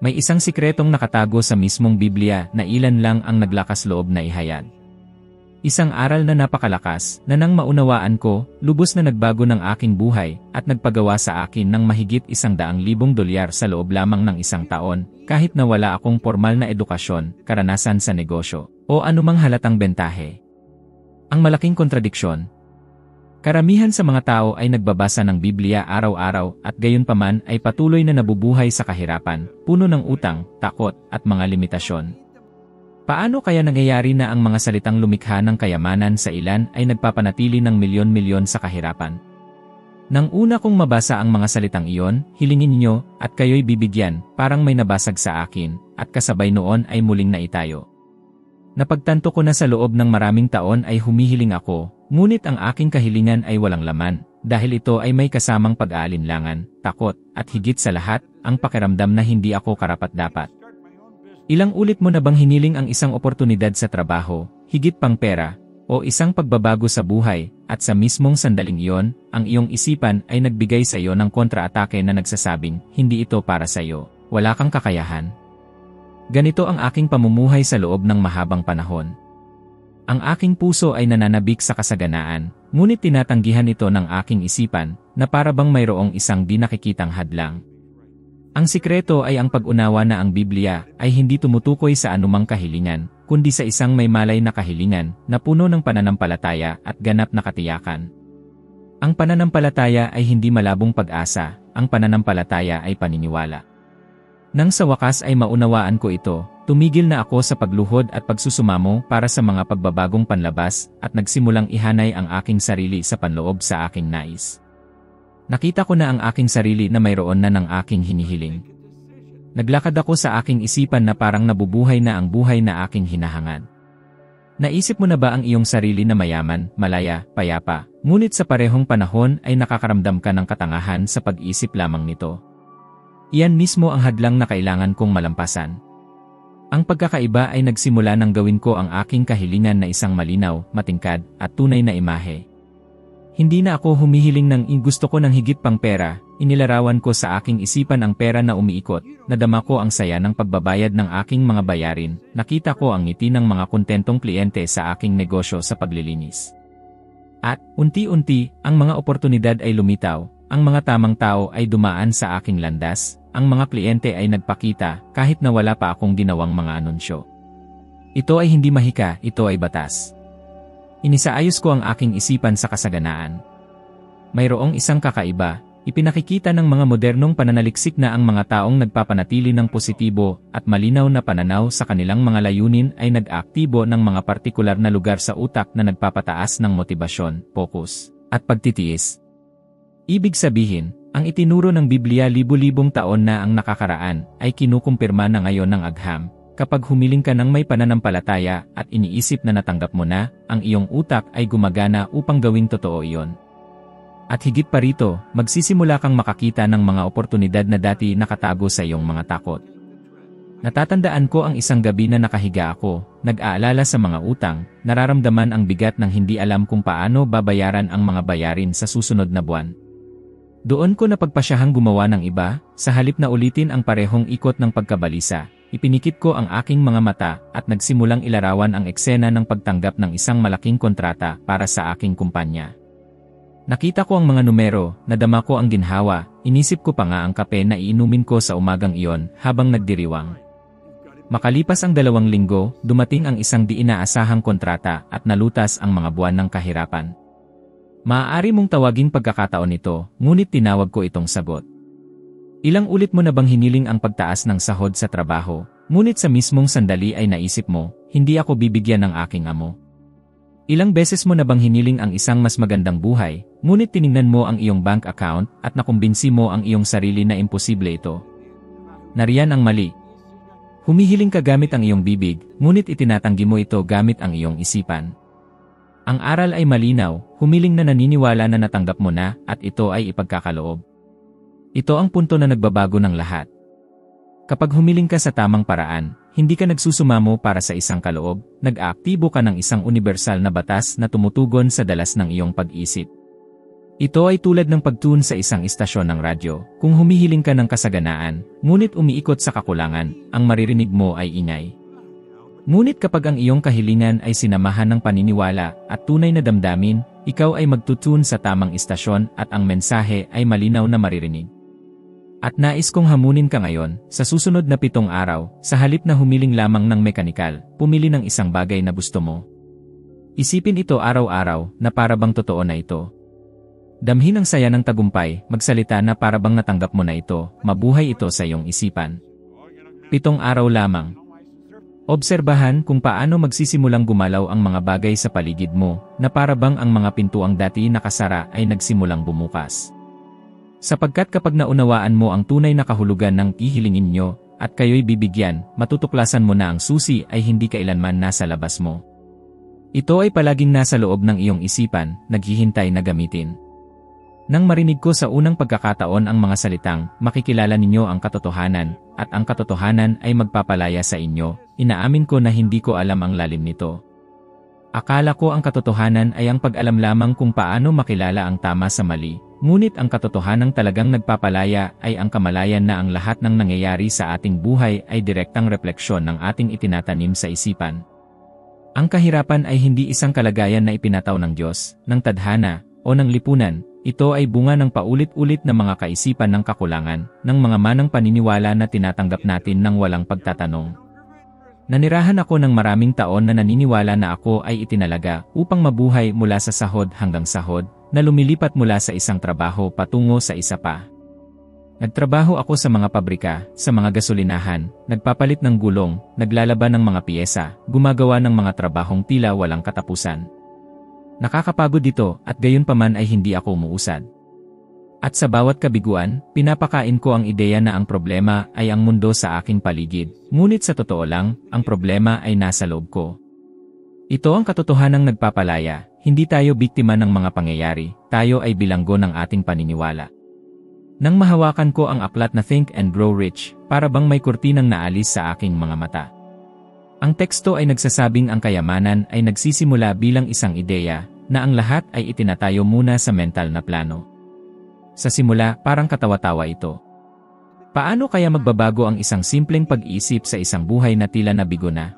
May isang sikretong nakatago sa mismong Biblia na ilan lang ang naglakas loob na ihayag. Isang aral na napakalakas na nang maunawaan ko, lubos na nagbago ng aking buhay at nagpagawa sa akin ng mahigit $100,000 sa loob lamang ng isang taon, kahit na wala akong formal na edukasyon, karanasan sa negosyo, o anumang halatang bentahe. Ang malaking kontradiksyon. Karamihan sa mga tao ay nagbabasa ng Biblia araw-araw at gayunpaman ay patuloy na nabubuhay sa kahirapan, puno ng utang, takot, at mga limitasyon. Paano kaya nangyayari na ang mga salitang lumikha ng kayamanan sa ilan ay nagpapanatili ng milyon-milyon sa kahirapan? Nang una kong mabasa ang mga salitang iyon, hilingin niyo at kayo'y bibigyan, parang may nabasag sa akin, at kasabay noon ay muling naitayo. Napagtanto ko na sa loob ng maraming taon ay humihiling ako, ngunit ang aking kahilingan ay walang laman, dahil ito ay may kasamang pag-aalinlangan, takot, at higit sa lahat, ang pakiramdam na hindi ako karapat-dapat. Ilang ulit mo na bang hiniling ang isang oportunidad sa trabaho, higit pang pera, o isang pagbabago sa buhay, at sa mismong sandaling iyon, ang iyong isipan ay nagbigay sa iyo ng kontra-atake na nagsasabing, hindi ito para sa iyo, wala kang kakayahan? Ganito ang aking pamumuhay sa loob ng mahabang panahon. Ang aking puso ay nananabik sa kasaganaan, ngunit tinatanggihan ito ng aking isipan, na para bang mayroong isang di nakikitang hadlang. Ang sikreto ay ang pag-unawa na ang Biblia ay hindi tumutukoy sa anumang kahilingan, kundi sa isang may malay na kahilingan na puno ng pananampalataya at ganap na katiyakan. Ang pananampalataya ay hindi malabong pag-asa, ang pananampalataya ay paniniwala. Nang sa wakas ay maunawaan ko ito, tumigil na ako sa pagluhod at pagsusumamo para sa mga pagbabagong panlabas at nagsimulang ihanay ang aking sarili sa panloob sa aking nais. Nakita ko na ang aking sarili na mayroon na ng aking hinihiling. Naglakad ako sa aking isipan na parang nabubuhay na ang buhay na aking hinahangad. Naisip mo na ba ang iyong sarili na mayaman, malaya, payapa, ngunit sa parehong panahon ay nakakaramdam ka ng katangahan sa pag-isip lamang nito? Iyan mismo ang hadlang na kailangan kong malampasan. Ang pagkakaiba ay nagsimula nang gawin ko ang aking kahilingan na isang malinaw, matingkad, at tunay na imahe. Hindi na ako humihiling ng gusto ko ng higit pang pera, inilarawan ko sa aking isipan ang pera na umiikot, nadama ko ang saya ng pagbabayad ng aking mga bayarin, nakita ko ang ngiti ng mga kontentong kliyente sa aking negosyo sa paglilinis. At, unti-unti, ang mga oportunidad ay lumitaw, ang mga tamang tao ay dumaan sa aking landas, ang mga kliyente ay nagpakita kahit na wala pa akong ginawang mga anunsyo. Ito ay hindi mahika, ito ay batas. Inisaayos ko ang aking isipan sa kasaganaan. Mayroong isang kakaiba, ipinakikita ng mga modernong pananaliksik na ang mga taong nagpapanatili ng positibo at malinaw na pananaw sa kanilang mga layunin ay nag-aaktibo ng mga partikular na lugar sa utak na nagpapataas ng motibasyon, focus, at pagtitiis. Ibig sabihin, ang itinuro ng Biblia libu-libong taon na ang nakakaraan ay kinukumpirma na ngayon ng agham. Kapag humiling ka ng may pananampalataya at iniisip na natanggap mo na, ang iyong utak ay gumagana upang gawing totoo iyon. At higit pa rito, magsisimula kang makakita ng mga oportunidad na dati nakatago sa iyong mga takot. Natatandaan ko ang isang gabi na nakahiga ako, nag-aalala sa mga utang, nararamdaman ang bigat ng hindi alam kung paano babayaran ang mga bayarin sa susunod na buwan. Doon ko napagpasyahang gumawa ng iba, sa halip na ulitin ang parehong ikot ng pagkabalisa. Ipinikit ko ang aking mga mata at nagsimulang ilarawan ang eksena ng pagtanggap ng isang malaking kontrata para sa aking kumpanya. Nakita ko ang mga numero, nadama ko ang ginhawa, inisip ko pa nga ang kape na iinumin ko sa umagang iyon habang nagdiriwang. Makalipas ang 2 linggo, dumating ang isang di inaasahang kontrata at nalutas ang mga buwan ng kahirapan. Maaari mong tawaging pagkakataon ito, ngunit tinawag ko itong sagot. Ilang ulit mo na bang hiniling ang pagtaas ng sahod sa trabaho, ngunit sa mismong sandali ay naisip mo, hindi ako bibigyan ng aking amo? Ilang beses mo na bang hiniling ang isang mas magandang buhay, ngunit tiningnan mo ang iyong bank account at nakumbinsi mo ang iyong sarili na imposible ito? Nariyan ang mali. Humihiling ka gamit ang iyong bibig, ngunit itinatanggi mo ito gamit ang iyong isipan. Ang aral ay malinaw, humiling na naniniwala na natanggap mo na at ito ay ipagkakaloob. Ito ang punto na nagbabago ng lahat. Kapag humiling ka sa tamang paraan, hindi ka nagsusumamo para sa isang kaloob, nag-aaktibo ka ng isang universal na batas na tumutugon sa dalas ng iyong pag-isip. Ito ay tulad ng pagtune sa isang istasyon ng radyo. Kung humihiling ka ng kasaganaan, ngunit umiikot sa kakulangan, ang maririnig mo ay ingay. Ngunit kapag ang iyong kahilingan ay sinamahan ng paniniwala at tunay na damdamin, ikaw ay magtutune sa tamang istasyon at ang mensahe ay malinaw na maririnig. At nais kong hamunin ka ngayon, sa susunod na 7 araw, sa halip na humiling lamang ng mekanikal, pumili ng isang bagay na gusto mo. Isipin ito araw-araw na para bang totoo na ito. Damhin ang saya ng tagumpay, magsalita na para bang natanggap mo na ito, mabuhay ito sa iyong isipan. 7 araw lamang. Obserbahan kung paano magsisimulang gumalaw ang mga bagay sa paligid mo, na para bang ang mga pintuang dati nakasara ay nagsimulang bumukas. Sapagkat kapag naunawaan mo ang tunay na kahulugan ng hihilingin nyo, at kayo'y bibigyan, matutuklasan mo na ang susi ay hindi kailanman nasa labas mo. Ito ay palaging nasa loob ng iyong isipan, naghihintay na gamitin. Nang marinig ko sa unang pagkakataon ang mga salitang, makikilala ninyo ang katotohanan, at ang katotohanan ay magpapalaya sa inyo, inaamin ko na hindi ko alam ang lalim nito. Akala ko ang katotohanan ay ang pag-alam lamang kung paano makilala ang tama sa mali, ngunit ang katotohanang talagang nagpapalaya ay ang kamalayan na ang lahat ng nangyayari sa ating buhay ay direktang refleksyon ng ating itinatanim sa isipan. Ang kahirapan ay hindi isang kalagayan na ipinataw ng Diyos, ng tadhana, o ng lipunan. Ito ay bunga ng paulit-ulit na mga kaisipan ng kakulangan, ng mga manang paniniwala na tinatanggap natin ng walang pagtatanong. Nanirahan ako ng maraming taon na naniniwala na ako ay itinalaga upang mabuhay mula sa sahod hanggang sahod, na lumilipat mula sa isang trabaho patungo sa isa pa. Nagtrabaho ako sa mga pabrika, sa mga gasolinahan, nagpapalit ng gulong, naglalaban ng mga piyesa, gumagawa ng mga trabahong tila walang katapusan. Nakakapagod dito at gayunpaman ay hindi ako umuusad. At sa bawat kabiguan, pinapakain ko ang ideya na ang problema ay ang mundo sa aking paligid, ngunit sa totoo lang, ang problema ay nasa loob ko. Ito ang katotohanang nagpapalaya, hindi tayo biktima ng mga pangyayari, tayo ay bilanggo ng ating paniniwala. Nang mahawakan ko ang aklat na Think and Grow Rich, para bang may kurtinang naalis sa aking mga mata. Ang teksto ay nagsasabing ang kayamanan ay nagsisimula bilang isang ideya, na ang lahat ay itinatayo muna sa mental na plano. Sa simula, parang katawa-tawa ito. Paano kaya magbabago ang isang simpleng pag-iisip sa isang buhay na tila nabigo na?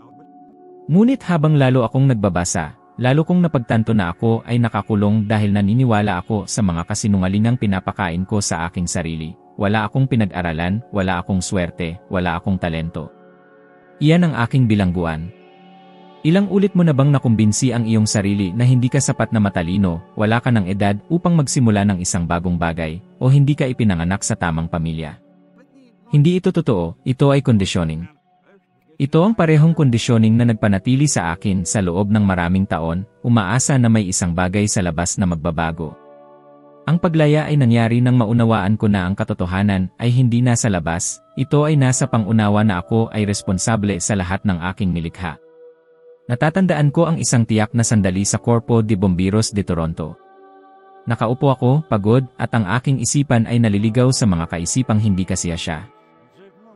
Ngunit habang lalo akong nagbabasa, lalo kong napagtanto na ako ay nakakulong dahil naniniwala ako sa mga kasinungalingang pinapakain ko sa aking sarili. Wala akong pinag-aralan, wala akong swerte, wala akong talento. Iyan ang aking bilangguan. Ilang ulit mo na bang nakumbinsi ang iyong sarili na hindi ka sapat na matalino, wala ka ng edad upang magsimula ng isang bagong bagay, o hindi ka ipinanganak sa tamang pamilya? Hindi ito totoo, ito ay conditioning. Ito ang parehong conditioning na nagpanatili sa akin sa loob ng maraming taon, umaasa na may isang bagay sa labas na magbabago. Ang paglaya ay nangyari nang maunawaan ko na ang katotohanan ay hindi nasa labas, ito ay nasa pangunawa na ako ay responsable sa lahat ng aking nilikha. Natatandaan ko ang isang tiyak na sandali sa Corpo de Bomberos de Toronto. Nakaupo ako, pagod, at ang aking isipan ay naliligaw sa mga kaisipang hindi kasiyasya.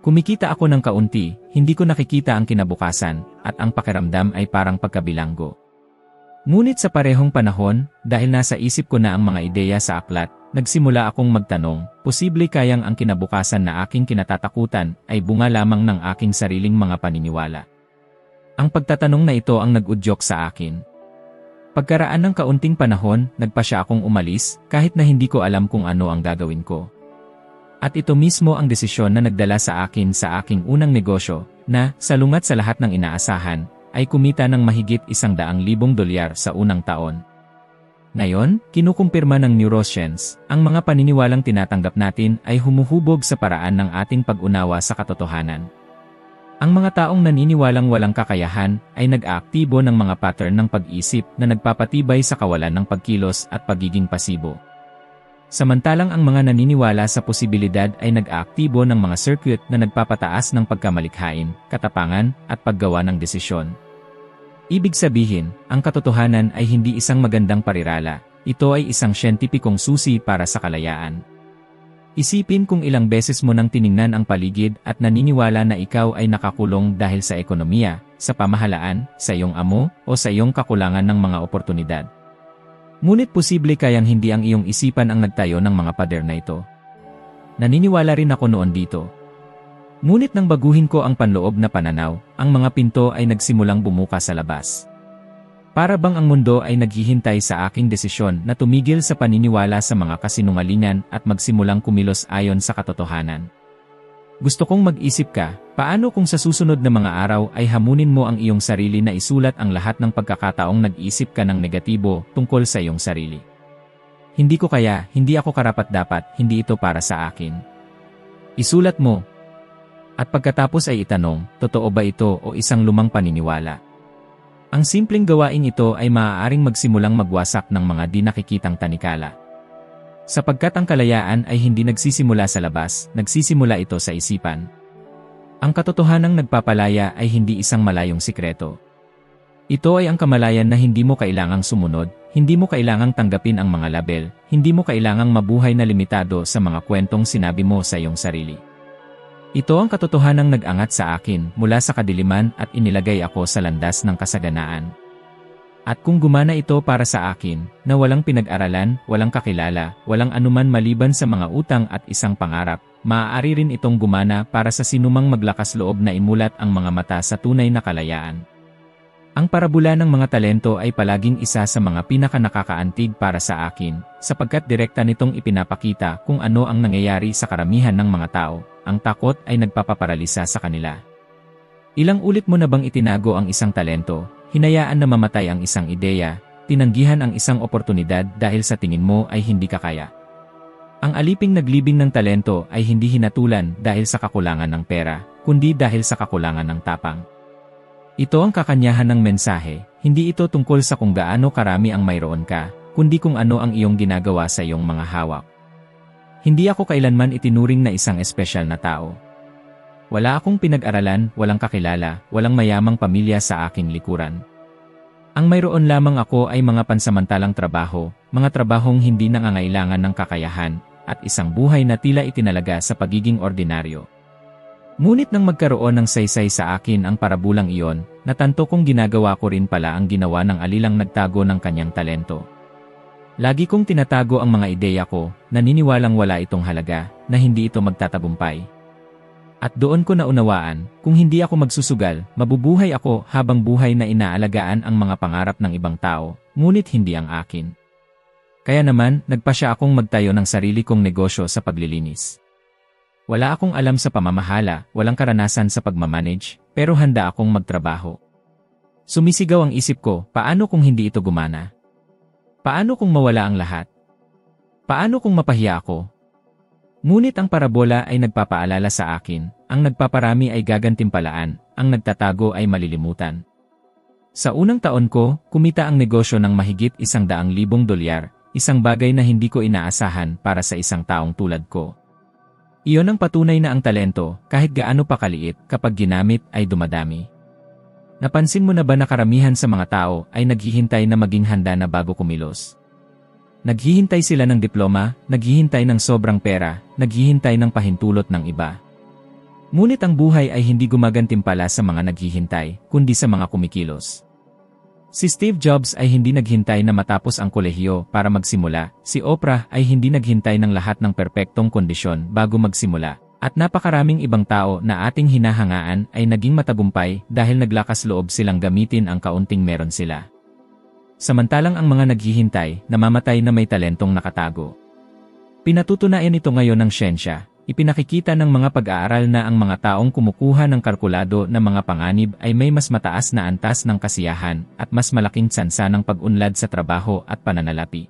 Kumikita ako ng kaunti, hindi ko nakikita ang kinabukasan, at ang pakiramdam ay parang pagkabilanggo. Ngunit sa parehong panahon, dahil nasa isip ko na ang mga ideya sa aklat, nagsimula akong magtanong, posible kayang ang kinabukasan na aking kinatatakutan ay bunga lamang ng aking sariling mga paniniwala. Ang pagtatanong na ito ang nag-udyok sa akin. Pagkaraan ng kaunting panahon, nagpasya akong umalis, kahit na hindi ko alam kung ano ang gagawin ko. At ito mismo ang desisyon na nagdala sa akin sa aking unang negosyo, na, salungat sa lahat ng inaasahan, ay kumita ng mahigit $100,000 sa unang taon. Ngayon, kinukumpirma ng neuroscience, ang mga paniniwalang tinatanggap natin ay humuhubog sa paraan ng ating pag-unawa sa katotohanan. Ang mga taong naniniwalang walang kakayahan ay nag-aaktibo ng mga pattern ng pag-isip na nagpapatibay sa kawalan ng pagkilos at pagiging pasibo. Samantalang ang mga naniniwala sa posibilidad ay nag-aaktibo ng mga circuit na nagpapataas ng pagkamalikhain, katapangan, at paggawa ng desisyon. Ibig sabihin, ang katotohanan ay hindi isang magandang parirala, ito ay isang siyentipikong susi para sa kalayaan. Isipin kung ilang beses mo nang tiningnan ang paligid at naniniwala na ikaw ay nakakulong dahil sa ekonomiya, sa pamahalaan, sa iyong amo, o sa iyong kakulangan ng mga oportunidad. Ngunit posible kayang hindi ang iyong isipan ang nagtayo ng mga pader na ito. Naniniwala rin ako noon dito. Ngunit nang baguhin ko ang panloob na pananaw, ang mga pinto ay nagsimulang bumuka sa labas. Para bang ang mundo ay naghihintay sa aking desisyon na tumigil sa paniniwala sa mga kasinungalingan at magsimulang kumilos ayon sa katotohanan. Gusto kong mag-isip ka, paano kung sa susunod na mga araw ay hamunin mo ang iyong sarili na isulat ang lahat ng pagkakataong nag-isip ka ng negatibo tungkol sa iyong sarili. Hindi ko kaya, hindi ako karapat-dapat, hindi ito para sa akin. Isulat mo. At pagkatapos ay itanong, totoo ba ito o isang lumang paniniwala? Ang simpleng gawain ito ay maaaring magsimulang magwasak ng mga di nakikitang tanikala. Sapagkat ang kalayaan ay hindi nagsisimula sa labas, nagsisimula ito sa isipan. Ang katotohanang nagpapalaya ay hindi isang malayong sikreto. Ito ay ang kamalayan na hindi mo kailangang sumunod, hindi mo kailangang tanggapin ang mga label, hindi mo kailangang mabuhay na limitado sa mga kwentong sinabi mo sa iyong sarili. Ito ang katotohanang nag-angat sa akin mula sa kadiliman at inilagay ako sa landas ng kasaganaan. At kung gumana ito para sa akin, na walang pinag-aralan, walang kakilala, walang anuman maliban sa mga utang at isang pangarap, maaari rin itong gumana para sa sinumang maglakas loob na imulat ang mga mata sa tunay na kalayaan. Ang parabula ng mga talento ay palaging isa sa mga pinakanakakaantig para sa akin, sapagkat direkta nitong ipinapakita kung ano ang nangyayari sa karamihan ng mga tao, ang takot ay nagpapaparalisa sa kanila. Ilang ulit mo na bang itinago ang isang talento? Hinayaan na mamatay ang isang ideya, tinanggihan ang isang oportunidad dahil sa tingin mo ay hindi ka kaya. Ang aliping naglibing ng talento ay hindi hinatulan dahil sa kakulangan ng pera, kundi dahil sa kakulangan ng tapang. Ito ang kakanyahan ng mensahe, hindi ito tungkol sa kung gaano karami ang mayroon ka, kundi kung ano ang iyong ginagawa sa iyong mga hawak. Hindi ako kailanman itinuring na isang espesyal na tao. Wala akong pinag-aralan, walang kakilala, walang mayamang pamilya sa aking likuran. Ang mayroon lamang ako ay mga pansamantalang trabaho, mga trabahong hindi nangangailangan ng kakayahan, at isang buhay na tila itinalaga sa pagiging ordinaryo. Ngunit nang magkaroon ng saysay sa akin ang parabulang iyon, natanto kong ginagawa ko rin pala ang ginawa ng alilang nagtago ng kanyang talento. Lagi kong tinatago ang mga ideya ko, naniniwalang wala itong halaga, na hindi ito magtatagumpay. At doon ko naunawaan, kung hindi ako magsusugal, mabubuhay ako habang buhay na inaalagaan ang mga pangarap ng ibang tao, ngunit hindi ang akin. Kaya naman, nagpasya akong magtayo ng sarili kong negosyo sa paglilinis. Wala akong alam sa pamamahala, walang karanasan sa pagmamanage, pero handa akong magtrabaho. Sumisigaw ang isip ko, paano kung hindi ito gumana? Paano kung mawala ang lahat? Paano kung mapahiya ako? Ngunit ang parabola ay nagpapaalala sa akin, ang nagpaparami ay gagantimpalaan, ang nagtatago ay malilimutan. Sa unang taon ko, kumita ang negosyo ng mahigit $100,000, isang bagay na hindi ko inaasahan para sa isang taong tulad ko. Iyon ang patunay na ang talento, kahit gaano pa kaliit, kapag ginamit ay dumadami. Napansin mo na ba na karamihan sa mga tao ay naghihintay na maging handa na bago kumilos? Naghihintay sila ng diploma, naghihintay ng sobrang pera, naghihintay ng pahintulot ng iba. Ngunit ang buhay ay hindi gumagantimpala sa mga naghihintay, kundi sa mga kumikilos. Si Steve Jobs ay hindi naghintay na matapos ang kolehiyo para magsimula, si Oprah ay hindi naghintay ng lahat ng perpektong kondisyon bago magsimula, at napakaraming ibang tao na ating hinahangaan ay naging matagumpay dahil naglakas loob silang gamitin ang kaunting meron sila. Samantalang ang mga naghihintay, namamatay na may talentong nakatago. Pinatutunayan ito ngayon ng siyensya, ipinakikita ng mga pag-aaral na ang mga taong kumukuha ng kalkulado na mga panganib ay may mas mataas na antas ng kasiyahan at mas malaking tsansa ng pag-unlad sa trabaho at pananalapi.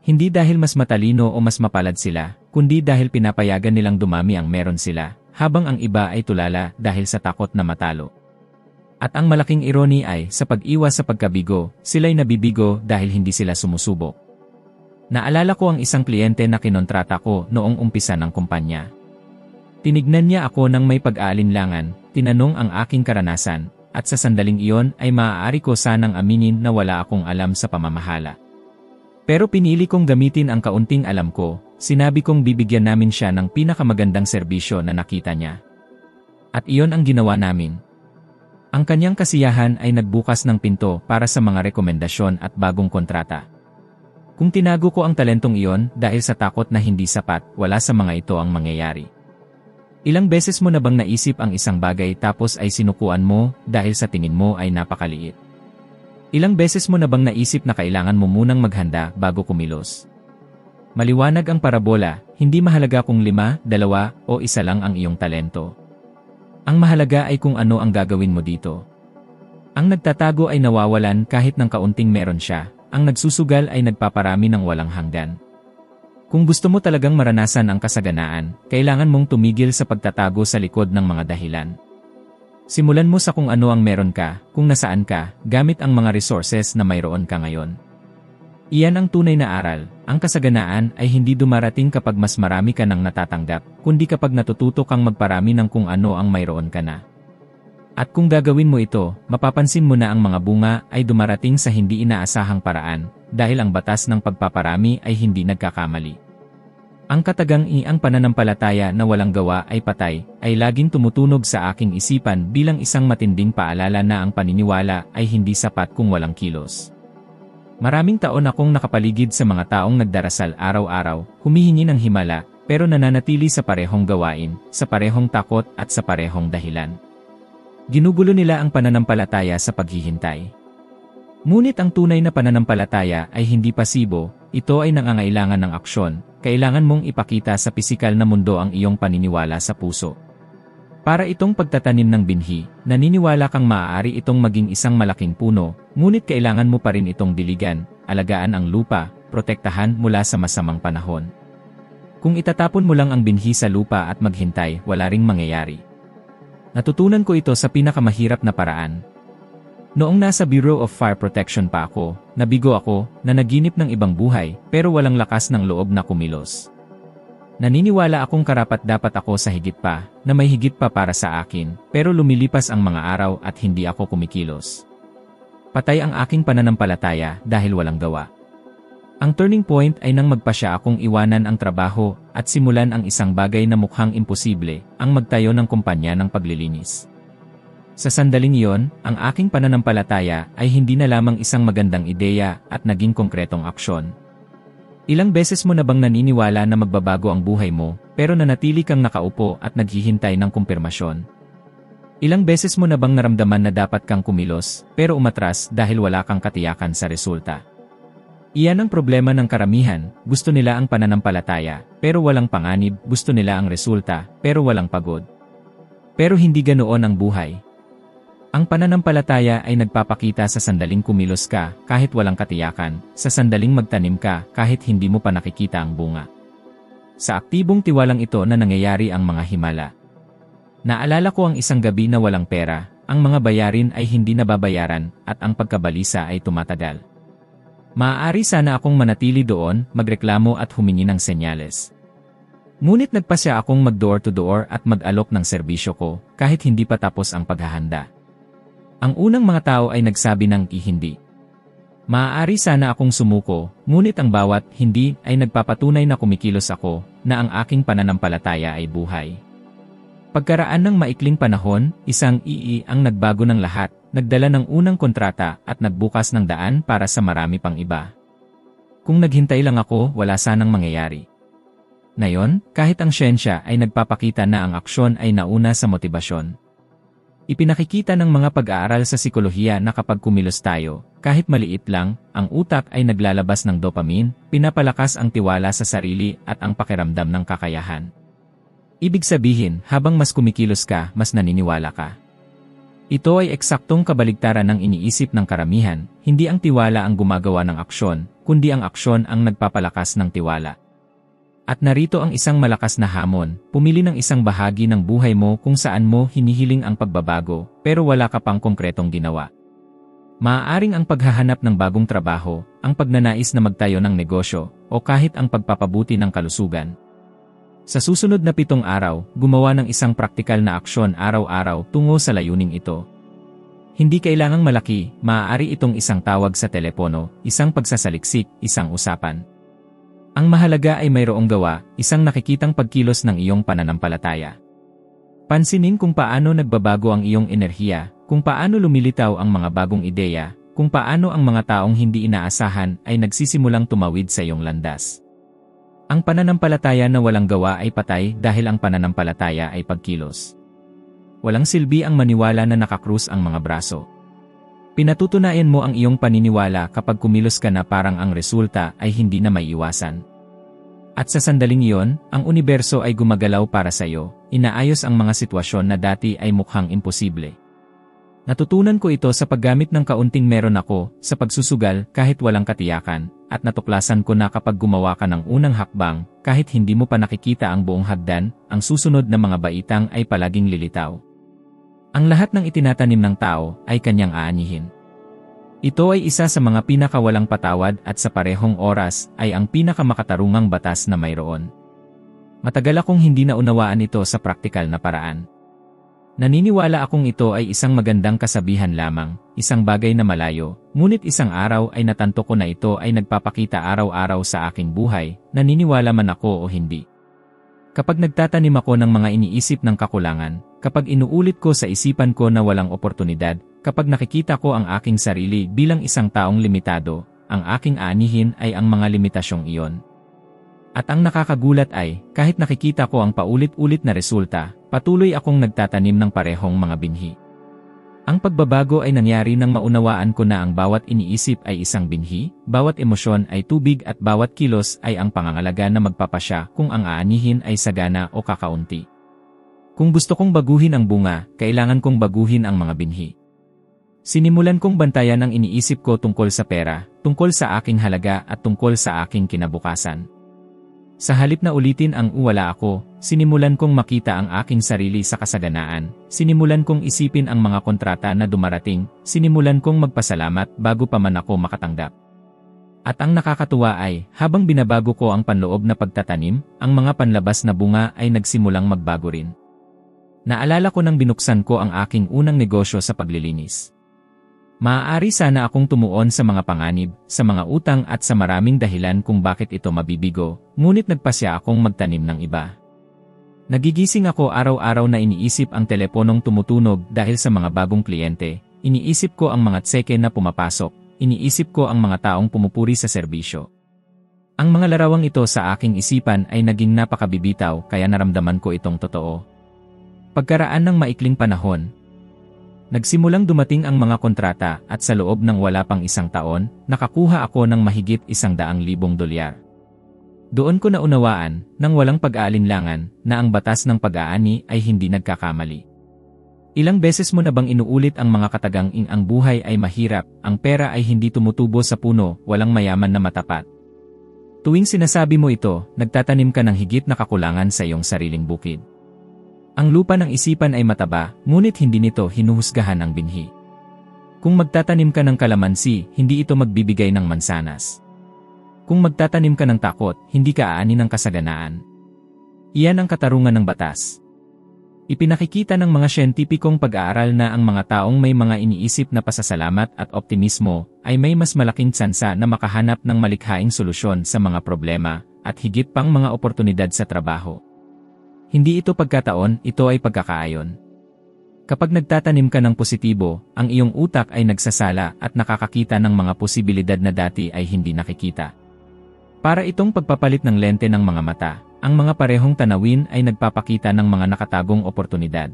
Hindi dahil mas matalino o mas mapalad sila, kundi dahil pinapayagan nilang dumami ang meron sila, habang ang iba ay tulala dahil sa takot na matalo. At ang malaking irony ay, sa pag-iwas sa pagkabigo, sila'y nabibigo dahil hindi sila sumusubok. Naalala ko ang isang kliyente na kinontrata ko noong umpisa ng kumpanya. Tinignan niya ako ng may pag-aalinlangan, tinanong ang aking karanasan, at sa sandaling iyon ay maaari ko sanang aminin na wala akong alam sa pamamahala. Pero pinili kong gamitin ang kaunting alam ko, sinabi kong bibigyan namin siya ng pinakamagandang serbisyo na nakita niya. At iyon ang ginawa namin. Ang kanyang kasiyahan ay nagbukas ng pinto para sa mga rekomendasyon at bagong kontrata. Kung tinago ko ang talentong iyon dahil sa takot na hindi sapat, wala sa mga ito ang mangyayari. Ilang beses mo na bang naisip ang isang bagay tapos ay sinukuan mo dahil sa tingin mo ay napakaliit? Ilang beses mo na bang naisip na kailangan mo munang maghanda bago kumilos? Maliwanag ang parabola, hindi mahalaga kung 5, 2, o 1 lang ang iyong talento. Ang mahalaga ay kung ano ang gagawin mo dito. Ang nagtatago ay nawawalan kahit ng kaunting meron siya, ang nagsusugal ay nagpaparami ng walang hanggan. Kung gusto mo talagang maranasan ang kasaganaan, kailangan mong tumigil sa pagtatago sa likod ng mga dahilan. Simulan mo sa kung ano ang meron ka, kung nasaan ka, gamit ang mga resources na mayroon ka ngayon. Iyan ang tunay na aral, ang kasaganaan ay hindi dumarating kapag mas marami ka nang natatanggap, kundi kapag natututo kang magparami ng kung ano ang mayroon ka na. At kung gagawin mo ito, mapapansin mo na ang mga bunga ay dumarating sa hindi inaasahang paraan, dahil ang batas ng pagpaparami ay hindi nagkakamali. Ang katagang-ang pananampalataya na walang gawa ay patay, ay laging tumutunog sa aking isipan bilang isang matinding paalala na ang paniniwala ay hindi sapat kung walang kilos. Maraming taon akong nakapaligid sa mga taong nagdarasal araw-araw, humihingi ng himala, pero nananatili sa parehong gawain, sa parehong takot at sa parehong dahilan. Ginugulo nila ang pananampalataya sa paghihintay. Ngunit ang tunay na pananampalataya ay hindi pasibo, ito ay nangangailangan ng aksyon, kailangan mong ipakita sa pisikal na mundo ang iyong paniniwala sa puso. Para itong pagtatanim ng binhi, naniniwala kang maaari itong maging isang malaking puno, ngunit kailangan mo pa rin itong diligan, alagaan ang lupa, protektahan mula sa masamang panahon. Kung itatapon mo lang ang binhi sa lupa at maghintay, wala ring mangyayari. Natutunan ko ito sa pinakamahirap na paraan. Noong nasa Bureau of Fire Protection pa ako, nabigo ako, na naginip ng ibang buhay, pero walang lakas ng loob na kumilos. Naniniwala akong karapat-dapat ako sa higit pa, na may higit pa para sa akin, pero lumilipas ang mga araw at hindi ako kumikilos. Patay ang aking pananampalataya dahil walang gawa. Ang turning point ay nang magpasya akong iwanan ang trabaho at simulan ang isang bagay na mukhang imposible, ang magtayo ng kumpanya ng paglilinis. Sa sandaling iyon, ang aking pananampalataya ay hindi na lamang isang magandang ideya at naging konkretong aksyon. Ilang beses mo na bang naniniwala na magbabago ang buhay mo, pero nanatili kang nakaupo at naghihintay ng kumpirmasyon? Ilang beses mo na bang naramdaman na dapat kang kumilos, pero umatras dahil wala kang katiyakan sa resulta? Iyan ang problema ng karamihan, gusto nila ang pananampalataya, pero walang panganib, gusto nila ang resulta, pero walang pagod. Pero hindi ganoon ang buhay. Ang pananampalataya ay nagpapakita sa sandaling kumilos ka kahit walang katiyakan, sa sandaling magtanim ka kahit hindi mo pa nakikita ang bunga. Sa aktibong tiwalang ito na nangyayari ang mga himala. Naalala ko ang isang gabi na walang pera, ang mga bayarin ay hindi nababayaran at ang pagkabalisa ay tumatagal. Maaari sana akong manatili doon, magreklamo at humingi ng senyales. Ngunit nagpasya akong mag-door to door at mag-alok ng serbisyo ko kahit hindi pa tapos ang paghahanda. Ang unang mga tao ay nagsabi ng hindi. Maaari sana akong sumuko, ngunit ang bawat hindi ay nagpapatunay na kumikilos ako, na ang aking pananampalataya ay buhay. Pagkaraan ng maikling panahon, isang ang nagbago ng lahat, nagdala ng unang kontrata at nagbukas ng daan para sa marami pang iba. Kung naghintay lang ako, wala sanang mangyayari. Ngayon, kahit ang siyensya ay nagpapakita na ang aksyon ay nauna sa motibasyon. Ipinakikita ng mga pag-aaral sa psikolohiya na kapag kumilos tayo, kahit maliit lang, ang utak ay naglalabas ng dopamine, pinapalakas ang tiwala sa sarili at ang pakiramdam ng kakayahan. Ibig sabihin, habang mas kumikilos ka, mas naniniwala ka. Ito ay eksaktong kabaligtaran ng iniisip ng karamihan, hindi ang tiwala ang gumagawa ng aksyon, kundi ang aksyon ang nagpapalakas ng tiwala. At narito ang isang malakas na hamon, pumili ng isang bahagi ng buhay mo kung saan mo hinihiling ang pagbabago, pero wala ka pang konkretong ginawa. Maaaring ang paghahanap ng bagong trabaho, ang pagnanais na magtayo ng negosyo, o kahit ang pagpapabuti ng kalusugan. Sa susunod na 7 araw, gumawa ng isang praktikal na aksyon araw-araw tungo sa layuning ito. Hindi kailangang malaki, maaari itong isang tawag sa telepono, isang pagsasaliksik, isang usapan. Ang mahalaga ay mayroong gawa, isang nakikitang pagkilos ng iyong pananampalataya. Pansinin kung paano nagbabago ang iyong enerhiya, kung paano lumilitaw ang mga bagong ideya, kung paano ang mga taong hindi inaasahan ay nagsisimulang tumawid sa iyong landas. Ang pananampalataya na walang gawa ay patay dahil ang pananampalataya ay pagkilos. Walang silbi ang maniwala na nakakrus ang mga braso. Pinatutunayan mo ang iyong paniniwala kapag kumilos ka na parang ang resulta ay hindi na may iwasan. At sa sandaling iyon, ang universo ay gumagalaw para sa iyo, inaayos ang mga sitwasyon na dati ay mukhang imposible. Natutunan ko ito sa paggamit ng kaunting meron ako, sa pagsusugal kahit walang katiyakan, at natuklasan ko na kapag gumawa ka ng unang hakbang, kahit hindi mo pa nakikita ang buong hagdan, ang susunod na mga baitang ay palaging lilitaw. Ang lahat ng itinatanim ng tao ay kanyang aanihin. Ito ay isa sa mga pinakawalang patawad at sa parehong oras ay ang pinakamakatarungang batas na mayroon. Matagal akong hindi naunawaan ito sa praktikal na paraan. Naniniwala akong ito ay isang magandang kasabihan lamang, isang bagay na malayo, ngunit isang araw ay natanto ko na ito ay nagpapakita araw-araw sa aking buhay, naniniwala man ako o hindi. Kapag nagtatanim ako ng mga iniisip ng kakulangan, kapag inuulit ko sa isipan ko na walang oportunidad, kapag nakikita ko ang aking sarili bilang isang taong limitado, ang aking aanihin ay ang mga limitasyong iyon. At ang nakakagulat ay, kahit nakikita ko ang paulit-ulit na resulta, patuloy akong nagtatanim ng parehong mga binhi. Ang pagbabago ay nangyari nang maunawaan ko na ang bawat iniisip ay isang binhi, bawat emosyon ay tubig at bawat kilos ay ang pangangalaga na magpapasya kung ang aanihin ay sagana o kakaunti. Kung gusto kong baguhin ang bunga, kailangan kong baguhin ang mga binhi. Sinimulan kong bantayan ang iniisip ko tungkol sa pera, tungkol sa aking halaga at tungkol sa aking kinabukasan. Sa halip na ulitin ang wala ako, sinimulan kong makita ang aking sarili sa kasaganaan, sinimulan kong isipin ang mga kontrata na dumarating, sinimulan kong magpasalamat bago pa man ako makatanggap. At ang nakakatuwa ay, habang binabago ko ang panloob na pagtatanim, ang mga panlabas na bunga ay nagsimulang magbago rin. Naalala ko nang binuksan ko ang aking unang negosyo sa paglilinis. Maaari sana akong tumuon sa mga panganib, sa mga utang at sa maraming dahilan kung bakit ito mabibigo, ngunit nagpasya akong magtanim ng iba. Nagigising ako araw-araw na iniisip ang teleponong tumutunog dahil sa mga bagong kliyente, iniisip ko ang mga tseke na pumapasok, iniisip ko ang mga taong pumupuri sa serbisyo. Ang mga larawang ito sa aking isipan ay naging napakabibitaw kaya naramdaman ko itong totoo. Pagkaraan ng maikling panahon, nagsimulang dumating ang mga kontrata at sa loob ng wala pang isang taon, nakakuha ako ng mahigit $100,000. Doon ko naunawaan, nang walang pag-aalinlangan, na ang batas ng pag-aani ay hindi nagkakamali. Ilang beses mo na bang inuulit ang mga katagang ang buhay ay mahirap, ang pera ay hindi tumutubo sa puno, walang mayaman na matapat. Tuwing sinasabi mo ito, nagtatanim ka ng higit na kakulangan sa iyong sariling bukid. Ang lupa ng isipan ay mataba, ngunit hindi nito hinuhusgahan ang binhi. Kung magtatanim ka ng kalamansi, hindi ito magbibigay ng mansanas. Kung magtatanim ka ng takot, hindi ka aani ng kasaganaan. Iyan ang katarungan ng batas. Ipinakikita ng mga siyentipikong pag-aaral na ang mga taong may mga iniisip na pasasalamat at optimismo ay may mas malaking tsansa na makahanap ng malikhaing solusyon sa mga problema at higit pang mga oportunidad sa trabaho. Hindi ito pagkataon, ito ay pagkakaayon. Kapag nagtatanim ka ng positibo, ang iyong utak ay nagsasala at nakakakita ng mga posibilidad na dati ay hindi nakikita. Para itong pagpapalit ng lente ng mga mata, ang mga parehong tanawin ay nagpapakita ng mga nakatagong oportunidad.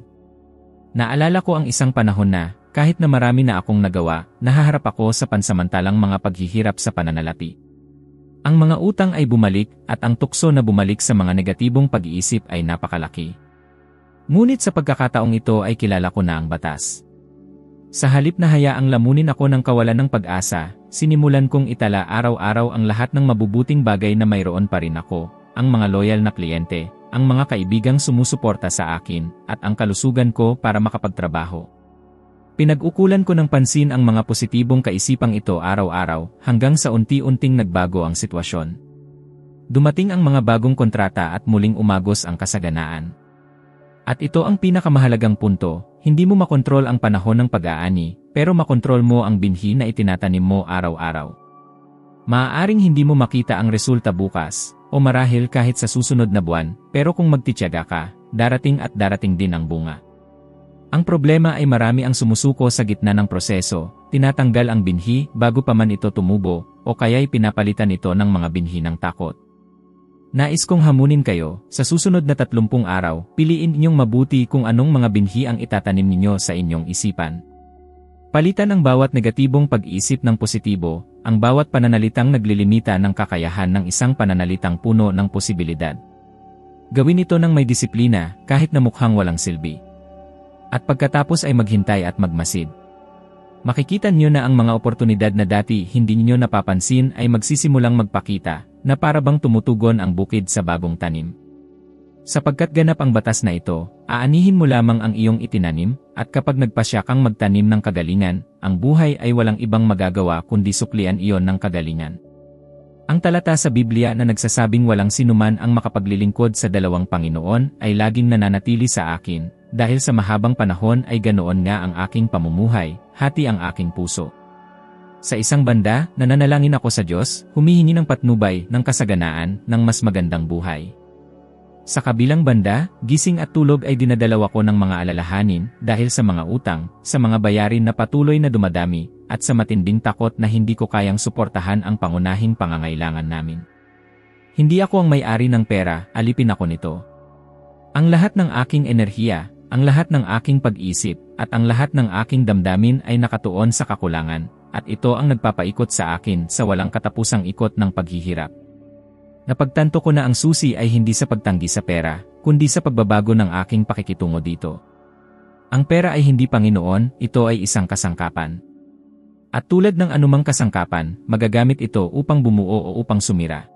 Naalala ko ang isang panahon na, kahit na marami na akong nagawa, nahaharap ako sa pansamantalang mga paghihirap sa pananalapi. Ang mga utang ay bumalik at ang tukso na bumalik sa mga negatibong pag-iisip ay napakalaki. Ngunit sa pagkakataong ito ay kilala ko na ang batas. Sa halip na hayaang lamunin ako ng kawalan ng pag-asa, sinimulan kong itala araw-araw ang lahat ng mabubuting bagay na mayroon pa rin ako, ang mga loyal na kliyente, ang mga kaibigang sumusuporta sa akin, at ang kalusugan ko para makapagtrabaho. Pinag-ukulan ko ng pansin ang mga positibong kaisipang ito araw-araw hanggang sa unti-unting nagbago ang sitwasyon. Dumating ang mga bagong kontrata at muling umagos ang kasaganaan. At ito ang pinakamahalagang punto, hindi mo makontrol ang panahon ng pag-aani, pero makontrol mo ang binhi na itinatanim mo araw-araw. Maaaring hindi mo makita ang resulta bukas, o marahil kahit sa susunod na buwan, pero kung magtitiyaga ka, darating at darating din ang bunga. Ang problema ay marami ang sumusuko sa gitna ng proseso, tinatanggal ang binhi bago pa man ito tumubo, o kaya'y pinapalitan ito ng mga binhi ng takot. Nais kong hamunin kayo, sa susunod na 30 araw, piliin ninyong mabuti kung anong mga binhi ang itatanim ninyo sa inyong isipan. Palitan ang bawat negatibong pag-iisip ng positibo, ang bawat pananalitang naglilimita ng kakayahan ng isang pananalitang puno ng posibilidad. Gawin ito ng may disiplina, kahit na mukhang walang silbi. At pagkatapos ay maghintay at magmasid. Makikita niyo na ang mga oportunidad na dati hindi niyo napapansin ay magsisimulang magpakita, na para bang tumutugon ang bukid sa bagong tanim. Sapagkat ganap ang batas na ito, aanihin mo lamang ang iyong itinanim, at kapag nagpasya kang magtanim ng kagalingan, ang buhay ay walang ibang magagawa kundi suklian iyon ng kagalingan. Ang talata sa Biblia na nagsasabing walang sinuman ang makapaglilingkod sa dalawang Panginoon ay laging nananatili sa akin, dahil sa mahabang panahon ay ganoon nga ang aking pamumuhay, hati ang aking puso. Sa isang banda, nananalangin ako sa Diyos, humihingi ng patnubay ng kasaganaan ng mas magandang buhay. Sa kabilang banda, gising at tulog ay dinadalaw ko ng mga alalahanin dahil sa mga utang, sa mga bayarin na patuloy na dumadami, at sa matinding takot na hindi ko kayang suportahan ang pangunahing pangangailangan namin. Hindi ako ang may-ari ng pera, alipin ako nito. Ang lahat ng aking enerhiya, ang lahat ng aking pag-isip, at ang lahat ng aking damdamin ay nakatuon sa kakulangan, at ito ang nagpapaikot sa akin sa walang katapusang ikot ng paghihirap. Napagtanto ko na ang susi ay hindi sa pagtanggi sa pera, kundi sa pagbabago ng aking pakikitungo dito. Ang pera ay hindi Panginoon, ito ay isang kasangkapan. At tulad ng anumang kasangkapan, magagamit ito upang bumuo o upang sumira.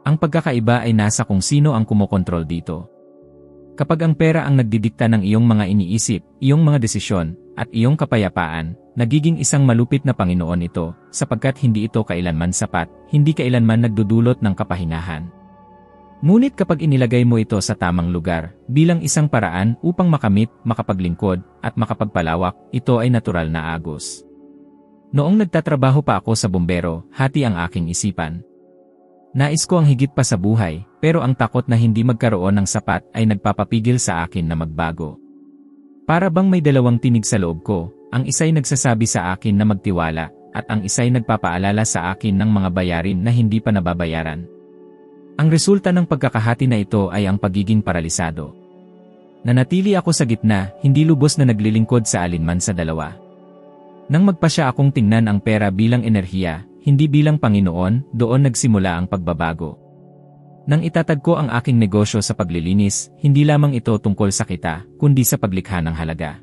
Ang pagkakaiba ay nasa kung sino ang kumokontrol dito. Kapag ang pera ang nagdidikta ng iyong mga iniisip, iyong mga desisyon, at iyong kapayapaan, nagiging isang malupit na Panginoon ito, sapagkat hindi ito kailanman sapat, hindi kailanman nagdudulot ng kapahingahan. Ngunit kapag inilagay mo ito sa tamang lugar, bilang isang paraan upang makamit, makapaglingkod, at makapagpalawak, ito ay natural na agos. Noong nagtatrabaho pa ako sa bumbero, hati ang aking isipan. Nais ko ang higit pa sa buhay, pero ang takot na hindi magkaroon ng sapat ay nagpapapigil sa akin na magbago. Para bang may dalawang tinig sa loob ko, ang isa'y nagsasabi sa akin na magtiwala, at ang isa'y nagpapaalala sa akin ng mga bayarin na hindi pa nababayaran. Ang resulta ng pagkakahati na ito ay ang pagiging paralisado. Nanatili ako sa gitna, hindi lubos na naglilingkod sa alinman sa dalawa. Nang magpasya akong tingnan ang pera bilang enerhiya, hindi bilang Panginoon, doon nagsimula ang pagbabago. Nang itatag ko ang aking negosyo sa paglilinis, hindi lamang ito tungkol sa kita, kundi sa paglikha ng halaga.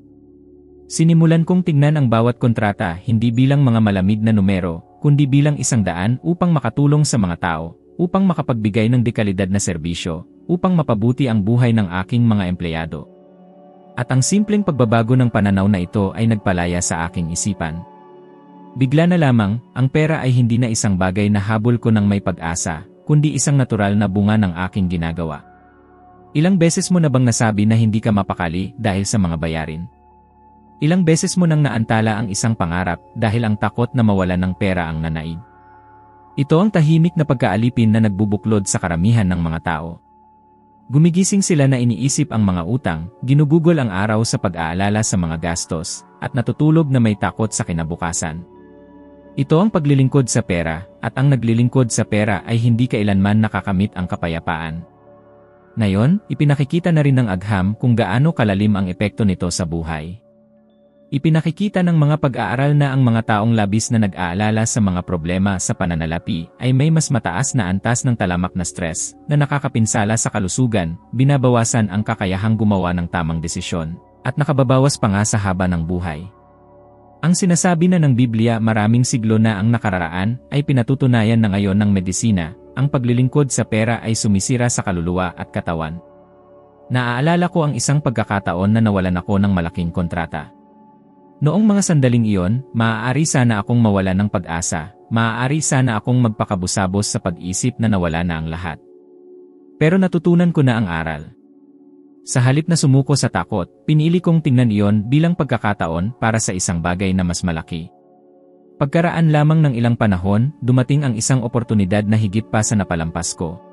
Sinimulan kong tingnan ang bawat kontrata hindi bilang mga malamig na numero, kundi bilang isang daan upang makatulong sa mga tao, upang makapagbigay ng dekalidad na serbisyo, upang mapabuti ang buhay ng aking mga empleyado. At ang simpleng pagbabago ng pananaw na ito ay nagpalaya sa aking isipan. Bigla na lamang, ang pera ay hindi na isang bagay na habol ko ng may pag-asa, kundi isang natural na bunga ng aking ginagawa. Ilang beses mo na bang nasabi na hindi ka mapakali dahil sa mga bayarin? Ilang beses mo nang naantala ang isang pangarap dahil ang takot na mawalan ng pera ang nanaig? Ito ang tahimik na pagkaalipin na nagbubuklod sa karamihan ng mga tao. Gumigising sila na iniisip ang mga utang, ginugugol ang araw sa pag-aalala sa mga gastos, at natutulog na may takot sa kinabukasan. Ito ang paglilingkod sa pera, at ang naglilingkod sa pera ay hindi kailanman nakakamit ang kapayapaan. Ngayon, ipinakikita na rin ng agham kung gaano kalalim ang epekto nito sa buhay. Ipinakikita ng mga pag-aaral na ang mga taong labis na nag-aalala sa mga problema sa pananalapi ay may mas mataas na antas ng talamak na stress na nakakapinsala sa kalusugan, binabawasan ang kakayahang gumawa ng tamang desisyon, at nakababawas pa nga sa haba ng buhay. Ang sinasabi na ng Biblia maraming siglo na ang nakararaan ay pinatutunayan na ngayon ng medisina, ang paglilingkod sa pera ay sumisira sa kaluluwa at katawan. Naaalala ko ang isang pagkakataon na nawalan ako ng malaking kontrata. Noong mga sandaling iyon, maaari sana akong mawala ng pag-asa, maaari sana akong magpakabusabos sa pag-isip na nawala na ang lahat. Pero natutunan ko na ang aral. Sa halip na sumuko sa takot, pinili kong tingnan iyon bilang pagkakataon para sa isang bagay na mas malaki. Pagkaraan lamang ng ilang panahon, dumating ang isang oportunidad na higit pa sa napalampas ko.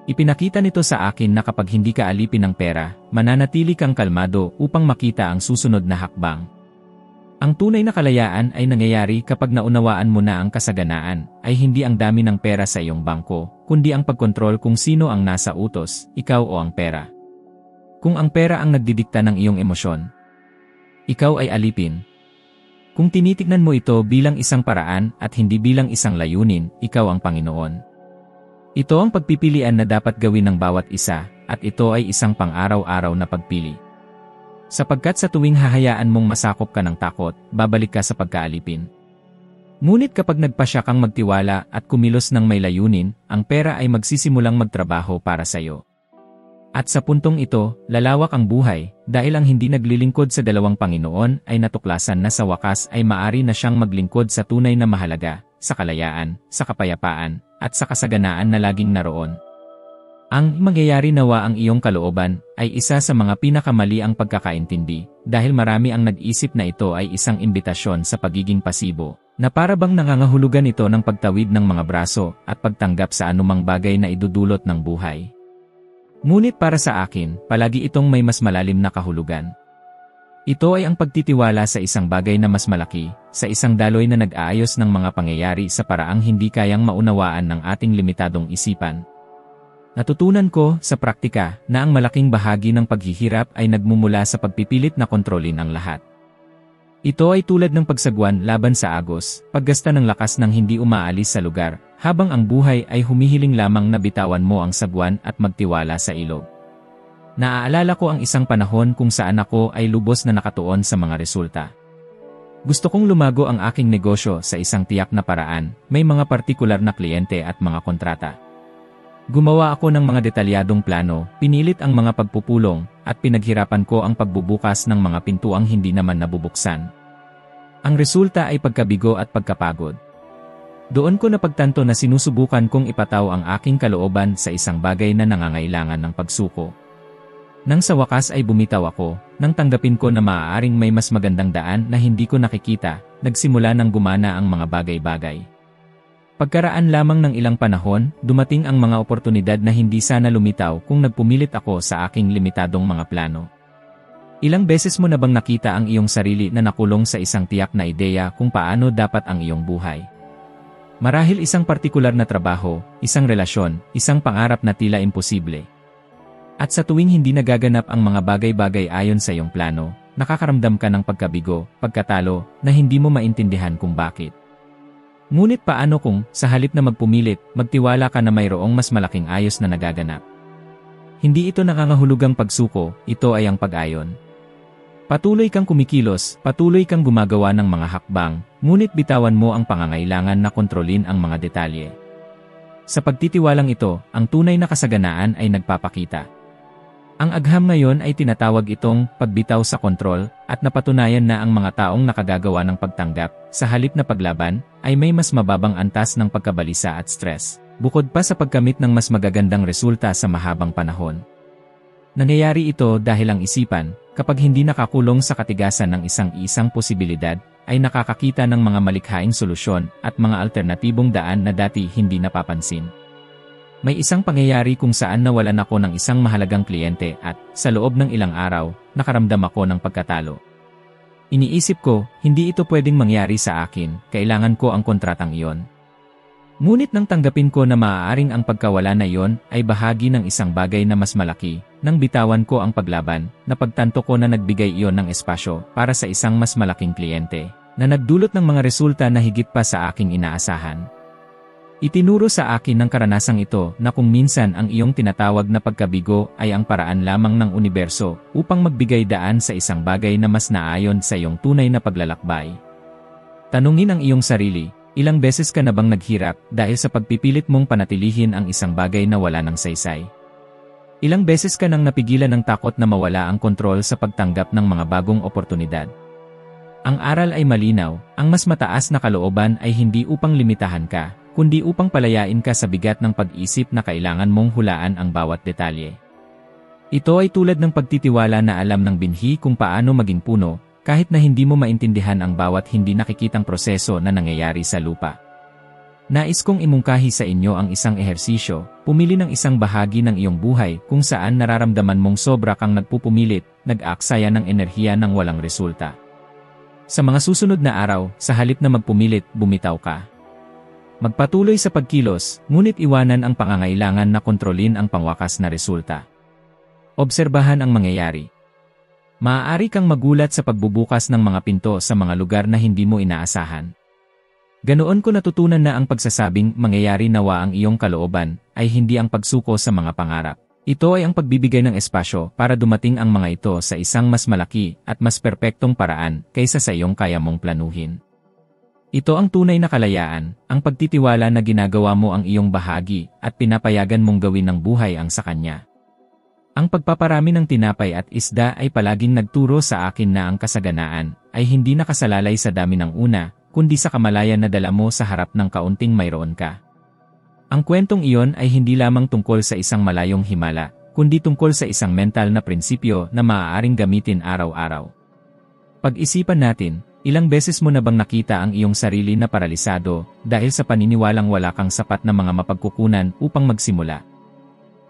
Ipinakita nito sa akin na kapag hindi ka alipin ng pera, mananatili kang kalmado upang makita ang susunod na hakbang. Ang tunay na kalayaan ay nangyayari kapag naunawaan mo na ang kasaganaan ay hindi ang dami ng pera sa iyong bangko, kundi ang pagkontrol kung sino ang nasa utos, ikaw o ang pera. Kung ang pera ang nagdidikta ng iyong emosyon, ikaw ay alipin. Kung tinitignan mo ito bilang isang paraan at hindi bilang isang layunin, ikaw ang Panginoon. Ito ang pagpipilian na dapat gawin ng bawat isa, at ito ay isang pang-araw-araw na pagpili. Sapagkat sa tuwing hahayaan mong masakop ka ng takot, babalik ka sa pagkaalipin. Ngunit kapag nagpasya kang magtiwala at kumilos ng may layunin, ang pera ay magsisimulang magtrabaho para sa iyo. At sa puntong ito, lalawak ang buhay, dahil ang hindi naglilingkod sa dalawang Panginoon ay natuklasan na sa wakas ay maari na siyang maglingkod sa tunay na mahalaga, sa kalayaan, sa kapayapaan, at sa kasaganaan na laging naroon. Ang mangyayari nawa ang iyong kalooban ay isa sa mga pinakamali ang pagkakaintindi, dahil marami ang nag-isip na ito ay isang imbitasyon sa pagiging pasibo, na para bang nangangahulugan ito ng pagtawid ng mga braso at pagtanggap sa anumang bagay na idudulot ng buhay. Ngunit para sa akin, palagi itong may mas malalim na kahulugan. Ito ay ang pagtitiwala sa isang bagay na mas malaki, sa isang daloy na nag-aayos ng mga pangyayari sa paraang hindi kayang maunawaan ng ating limitadong isipan. Natutunan ko sa praktika na ang malaking bahagi ng paghihirap ay nagmumula sa pagpipilit na kontrolin ang lahat. Ito ay tulad ng pagsagwan laban sa agos, paggasta ng lakas ng hindi umaalis sa lugar, habang ang buhay ay humihiling lamang na bitawan mo ang sagwan at magtiwala sa ilog. Naaalala ko ang isang panahon kung saan ako ay lubos na nakatuon sa mga resulta. Gusto kong lumago ang aking negosyo sa isang tiyak na paraan, may mga partikular na kliyente at mga kontrata. Gumawa ako ng mga detalyadong plano, pinilit ang mga pagpupulong, at pinaghirapan ko ang pagbubukas ng mga pintuang hindi naman nabubuksan. Ang resulta ay pagkabigo at pagkapagod. Doon ko napagtanto na sinusubukan kong ipataw ang aking kalooban sa isang bagay na nangangailangan ng pagsuko. Nang sa wakas ay bumitaw ako, nang tanggapin ko na maaaring may mas magandang daan na hindi ko nakikita, nagsimula ng gumana ang mga bagay-bagay. Pagkaraan lamang ng ilang panahon, dumating ang mga oportunidad na hindi sana lumitaw kung nagpumilit ako sa aking limitadong mga plano. Ilang beses mo na bang nakita ang iyong sarili na nakulong sa isang tiyak na ideya kung paano dapat ang iyong buhay? Marahil isang partikular na trabaho, isang relasyon, isang pangarap na tila imposible. At sa tuwing hindi nagaganap ang mga bagay-bagay ayon sa iyong plano, nakakaramdam ka ng pagkabigo, pagkatalo, na hindi mo maintindihan kung bakit. Ngunit paano kung, sa halip na magpumilit, magtiwala ka na mayroong mas malaking ayos na nagaganap? Hindi ito nangangahulugang pagsuko, ito ay ang pag-ayon. Patuloy kang kumikilos, patuloy kang gumagawa ng mga hakbang, ngunit bitawan mo ang pangangailangan na kontrolin ang mga detalye. Sa pagtitiwalang ito, ang tunay na kasaganaan ay nagpapakita. Ang agham ngayon ay tinatawag itong pagbitaw sa kontrol, at napatunayan na ang mga taong nakagagawa ng pagtanggap, sa halip na paglaban, ay may mas mababang antas ng pagkabalisa at stress, bukod pa sa pagkamit ng mas magagandang resulta sa mahabang panahon. Nangyayari ito dahil ang isipan, kapag hindi nakakulong sa katigasan ng isang posibilidad, ay nakakakita ng mga malikhaing solusyon at mga alternatibong daan na dati hindi napapansin. May isang pangyayari kung saan nawalan ako ng isang mahalagang kliyente at, sa loob ng ilang araw, nakaramdam ako ng pagkatalo. Iniisip ko, hindi ito pwedeng mangyari sa akin, kailangan ko ang kontratang iyon. Ngunit nang tanggapin ko na maaaring ang pagkawala na iyon ay bahagi ng isang bagay na mas malaki, nang bitawan ko ang paglaban, napagtanto ko na nagbigay iyon ng espasyo para sa isang mas malaking kliyente, na nagdulot ng mga resulta na higit pa sa aking inaasahan. Itinuro sa akin ng karanasang ito na kung minsan ang iyong tinatawag na pagkabigo ay ang paraan lamang ng universo upang magbigay daan sa isang bagay na mas naayon sa iyong tunay na paglalakbay. Tanungin ang iyong sarili, ilang beses ka na bang naghirap dahil sa pagpipilit mong panatilihin ang isang bagay na wala ng saysay? Ilang beses ka nang napigilan ng takot na mawala ang kontrol sa pagtanggap ng mga bagong oportunidad? Ang aral ay malinaw, ang mas mataas na kalooban ay hindi upang limitahan ka, kundi upang palayain ka sa bigat ng pag-isip na kailangan mong hulaan ang bawat detalye. Ito ay tulad ng pagtitiwala na alam ng binhi kung paano maging puno, kahit na hindi mo maintindihan ang bawat hindi nakikitang proseso na nangyayari sa lupa. Nais kong imungkahi sa inyo ang isang ehersisyo, pumili ng isang bahagi ng iyong buhay kung saan nararamdaman mong sobra kang nagpupumilit, nag-aaksaya ng enerhiya ng walang resulta. Sa mga susunod na araw, sa halip na magpumilit, bumitaw ka. Magpatuloy sa pagkilos, ngunit iwanan ang pangangailangan na kontrolin ang pangwakas na resulta. Obserbahan ang mangyayari. Maaari kang magulat sa pagbubukas ng mga pinto sa mga lugar na hindi mo inaasahan. Ganoon ko natutunan na ang pagsasabing mangyayari nawa ang iyong kalooban ay hindi ang pagsuko sa mga pangarap. Ito ay ang pagbibigay ng espasyo para dumating ang mga ito sa isang mas malaki at mas perpektong paraan kaysa sa iyong kaya mong planuhin. Ito ang tunay na kalayaan, ang pagtitiwala na ginagawa mo ang iyong bahagi at pinapayagan mong gawin ng buhay ang sa kanya. Ang pagpaparami ng tinapay at isda ay palaging nagturo sa akin na ang kasaganaan ay hindi nakasalalay sa dami ng una, kundi sa kamalayan na dala mo sa harap ng kaunting mayroon ka. Ang kwentong iyon ay hindi lamang tungkol sa isang malayong himala, kundi tungkol sa isang mental na prinsipyo na maaaring gamitin araw-araw. Pag-isipan natin, ilang beses mo na bang nakita ang iyong sarili na paralisado dahil sa paniniwalang wala kang sapat na mga mapagkukunan upang magsimula?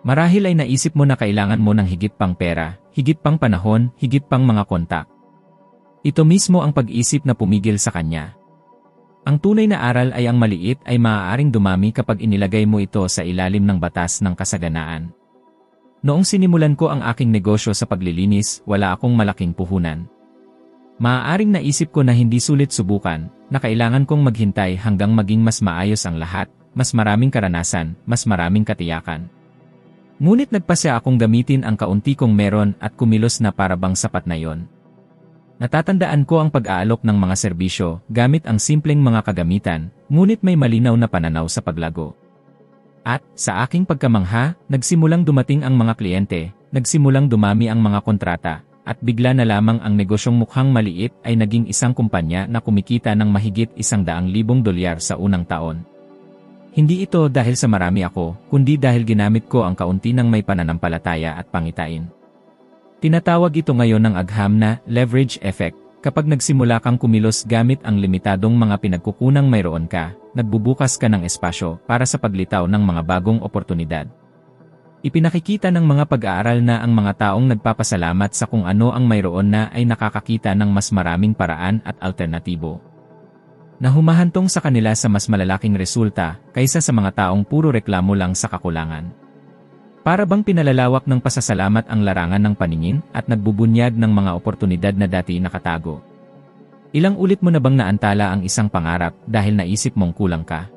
Marahil ay naisip mo na kailangan mo ng higit pang pera, higit pang panahon, higit pang mga kontak. Ito mismo ang pag-isip na pumigil sa kanya. Ang tunay na aral ay ang maliit ay maaaring dumami kapag inilagay mo ito sa ilalim ng batas ng kasaganaan. Noong sinimulan ko ang aking negosyo sa paglilinis, wala akong malaking puhunan. Maaaring naisip ko na hindi sulit subukan, na kailangan kong maghintay hanggang maging mas maayos ang lahat, mas maraming karanasan, mas maraming katiyakan. Ngunit nagpasya akong gamitin ang kaunti kong meron at kumilos na para bang sapat na yon. Natatandaan ko ang pag-aalok ng mga serbisyo gamit ang simpleng mga kagamitan, ngunit may malinaw na pananaw sa paglago. At, sa aking pagkamangha, nagsimulang dumating ang mga kliyente, nagsimulang dumami ang mga kontrata, at bigla na lamang ang negosyong mukhang maliit ay naging isang kumpanya na kumikita ng mahigit $100,000 sa unang taon. Hindi ito dahil sa marami ako, kundi dahil ginamit ko ang kaunti ng may pananampalataya at pangitain. Tinatawag ito ngayon ng agham na leverage effect. Kapag nagsimula kang kumilos gamit ang limitadong mga pinagkukunang mayroon ka, nagbubukas ka ng espasyo para sa paglitaw ng mga bagong oportunidad. Ipinakikita ng mga pag-aaral na ang mga taong nagpapasalamat sa kung ano ang mayroon na ay nakakakita ng mas maraming paraan at alternatibo na humahantong sa kanila sa mas malalaking resulta kaysa sa mga taong puro reklamo lang sa kakulangan. Para bang pinalalawak ng pasasalamat ang larangan ng paningin at nagbubunyag ng mga oportunidad na dati nakatago. Ilang ulit mo na bang naantala ang isang pangarap dahil naisip mong kulang ka?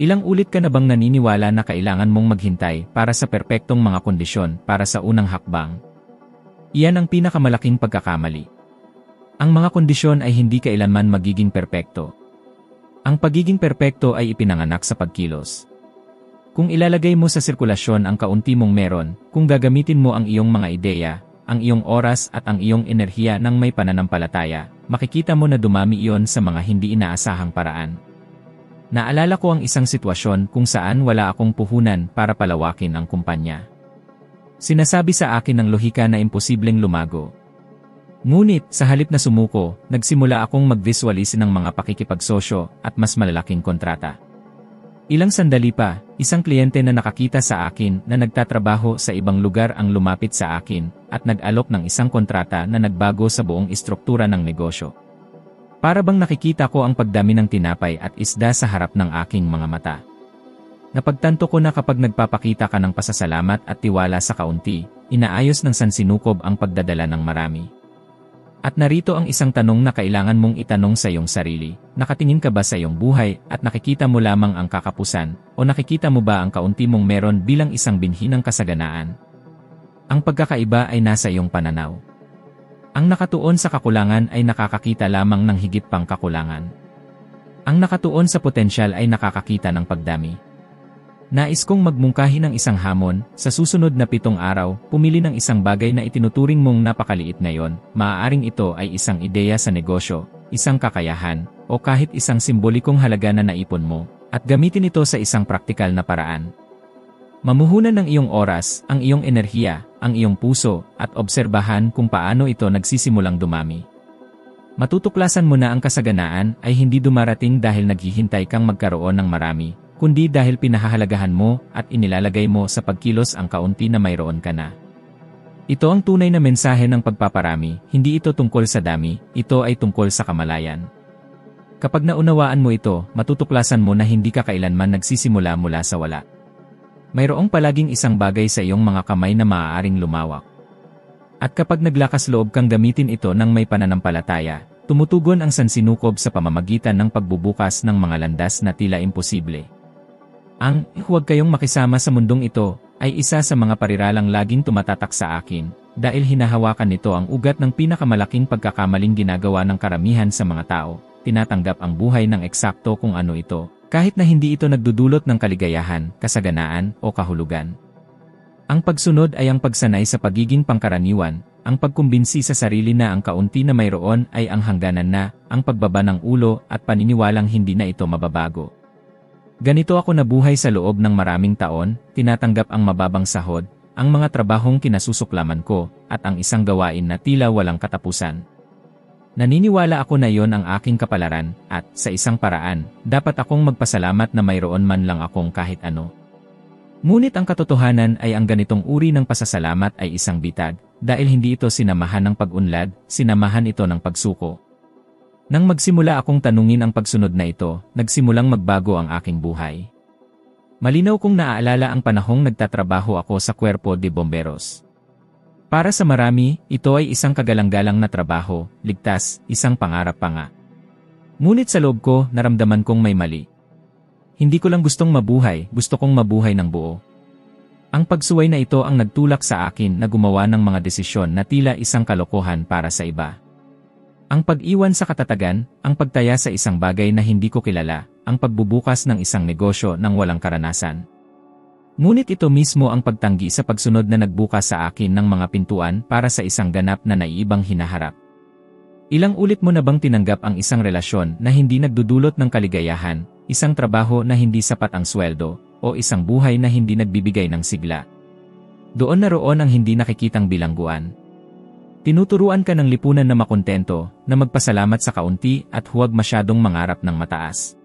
Ilang ulit ka na bang naniniwala na kailangan mong maghintay para sa perpektong mga kondisyon para sa unang hakbang? Iyan ang pinakamalaking pagkakamali. Ang mga kondisyon ay hindi kailanman magiging perpekto. Ang pagiging perpekto ay ipinanganak sa pagkilos. Kung ilalagay mo sa sirkulasyon ang kaunti mong meron, kung gagamitin mo ang iyong mga ideya, ang iyong oras at ang iyong enerhiya ng may pananampalataya, makikita mo na dumami iyon sa mga hindi inaasahang paraan. Naalala ko ang isang sitwasyon kung saan wala akong puhunan para palawakin ang kumpanya. Sinasabi sa akin ng lohika na imposibleng lumago. Ngunit, sa halip na sumuko, nagsimula akong mag-visualize ng mga pakikipagsosyo at mas malalaking kontrata. Ilang sandali pa, isang kliyente na nakakita sa akin na nagtatrabaho sa ibang lugar ang lumapit sa akin at nag-alok ng isang kontrata na nagbago sa buong istruktura ng negosyo. Para bang nakikita ko ang pagdami ng tinapay at isda sa harap ng aking mga mata. Napagtanto ko na kapag nagpapakita ka ng pasasalamat at tiwala sa kaunti, inaayos ng sansinukob ang pagdadala ng marami. At narito ang isang tanong na kailangan mong itanong sa iyong sarili. Nakatingin ka ba sa iyong buhay at nakikita mo lamang ang kakapusan o nakikita mo ba ang kaunti mong meron bilang isang binhi ng kasaganaan? Ang pagkakaiba ay nasa iyong pananaw. Ang nakatuon sa kakulangan ay nakakakita lamang ng higit pang kakulangan. Ang nakatuon sa potensyal ay nakakakita ng pagdami. Nais kong magmungkahi ng isang hamon, sa susunod na 7 araw, pumili ng isang bagay na itinuturing mong napakaliit ngayon, maaaring ito ay isang ideya sa negosyo, isang kakayahan, o kahit isang simbolikong halaga na naipon mo, at gamitin ito sa isang praktikal na paraan. Mamuhunan ng iyong oras, ang iyong enerhiya, ang iyong puso, at obserbahan kung paano ito nagsisimulang dumami. Matutuklasan mo na ang kasaganaan ay hindi dumarating dahil naghihintay kang magkaroon ng marami, kundi dahil pinahahalagahan mo at inilalagay mo sa pagkilos ang kaunti na mayroon ka na. Ito ang tunay na mensahe ng pagpaparami, hindi ito tungkol sa dami, ito ay tungkol sa kamalayan. Kapag naunawaan mo ito, matutuklasan mo na hindi ka kailanman nagsisimula mula sa wala. Mayroong palaging isang bagay sa iyong mga kamay na maaaring lumawak. At kapag naglakas loob kang gamitin ito ng may pananampalataya, tumutugon ang sansinukob sa pamamagitan ng pagbubukas ng mga landas na tila imposible. Ang "huwag kayong makisama sa mundong ito" ay isa sa mga pariralang laging tumatatak sa akin, dahil hinahawakan nito ang ugat ng pinakamalaking pagkakamaling ginagawa ng karamihan sa mga tao. Tinatanggap ang buhay ng eksakto kung ano ito, kahit na hindi ito nagdudulot ng kaligayahan, kasaganaan, o kahulugan. Ang pagsunod ay ang pagsanay sa pagiging pangkaraniwan, ang pagkumbinsi sa sarili na ang kaunti na mayroon ay ang hangganan na, ang pagbaba ng ulo at paniniwalang hindi na ito mababago. Ganito ako nabuhay sa loob ng maraming taon, tinatanggap ang mababang sahod, ang mga trabahong kinasusuklaman ko, at ang isang gawain na tila walang katapusan. Naniniwala ako na iyon ang aking kapalaran, at, sa isang paraan, dapat akong magpasalamat na mayroon man lang akong kahit ano. Ngunit ang katotohanan ay ang ganitong uri ng pasasalamat ay isang bitag, dahil hindi ito sinamahan ng pag-unlad, sinamahan ito ng pagsuko. Nang magsimula akong tanungin ang pagsunod na ito, nagsimulang magbago ang aking buhay. Malinaw kong naaalala ang panahong nagtatrabaho ako sa Cuerpo de Bomberos. Para sa marami, ito ay isang kagalang-galang na trabaho, ligtas, isang pangarap pa nga. Ngunit sa loob ko, naramdaman kong may mali. Hindi ko lang gustong mabuhay, gusto kong mabuhay ng buo. Ang pagsuway na ito ang nagtulak sa akin na gumawa ng mga desisyon na tila isang kalokohan para sa iba. Ang pag-iwan sa katatagan, ang pagtaya sa isang bagay na hindi ko kilala, ang pagbubukas ng isang negosyo nang walang karanasan. Ngunit ito mismo ang pagtanggi sa pagsunod na nagbukas sa akin ng mga pintuan para sa isang ganap na naiibang hinaharap. Ilang ulit mo na bang tinanggap ang isang relasyon na hindi nagdudulot ng kaligayahan, isang trabaho na hindi sapat ang sweldo, o isang buhay na hindi nagbibigay ng sigla? Doon naroon ang hindi nakikitang bilangguan. Tinuturuan ka ng lipunan na makontento, na magpasalamat sa kaunti at huwag masyadong mangarap ng mataas.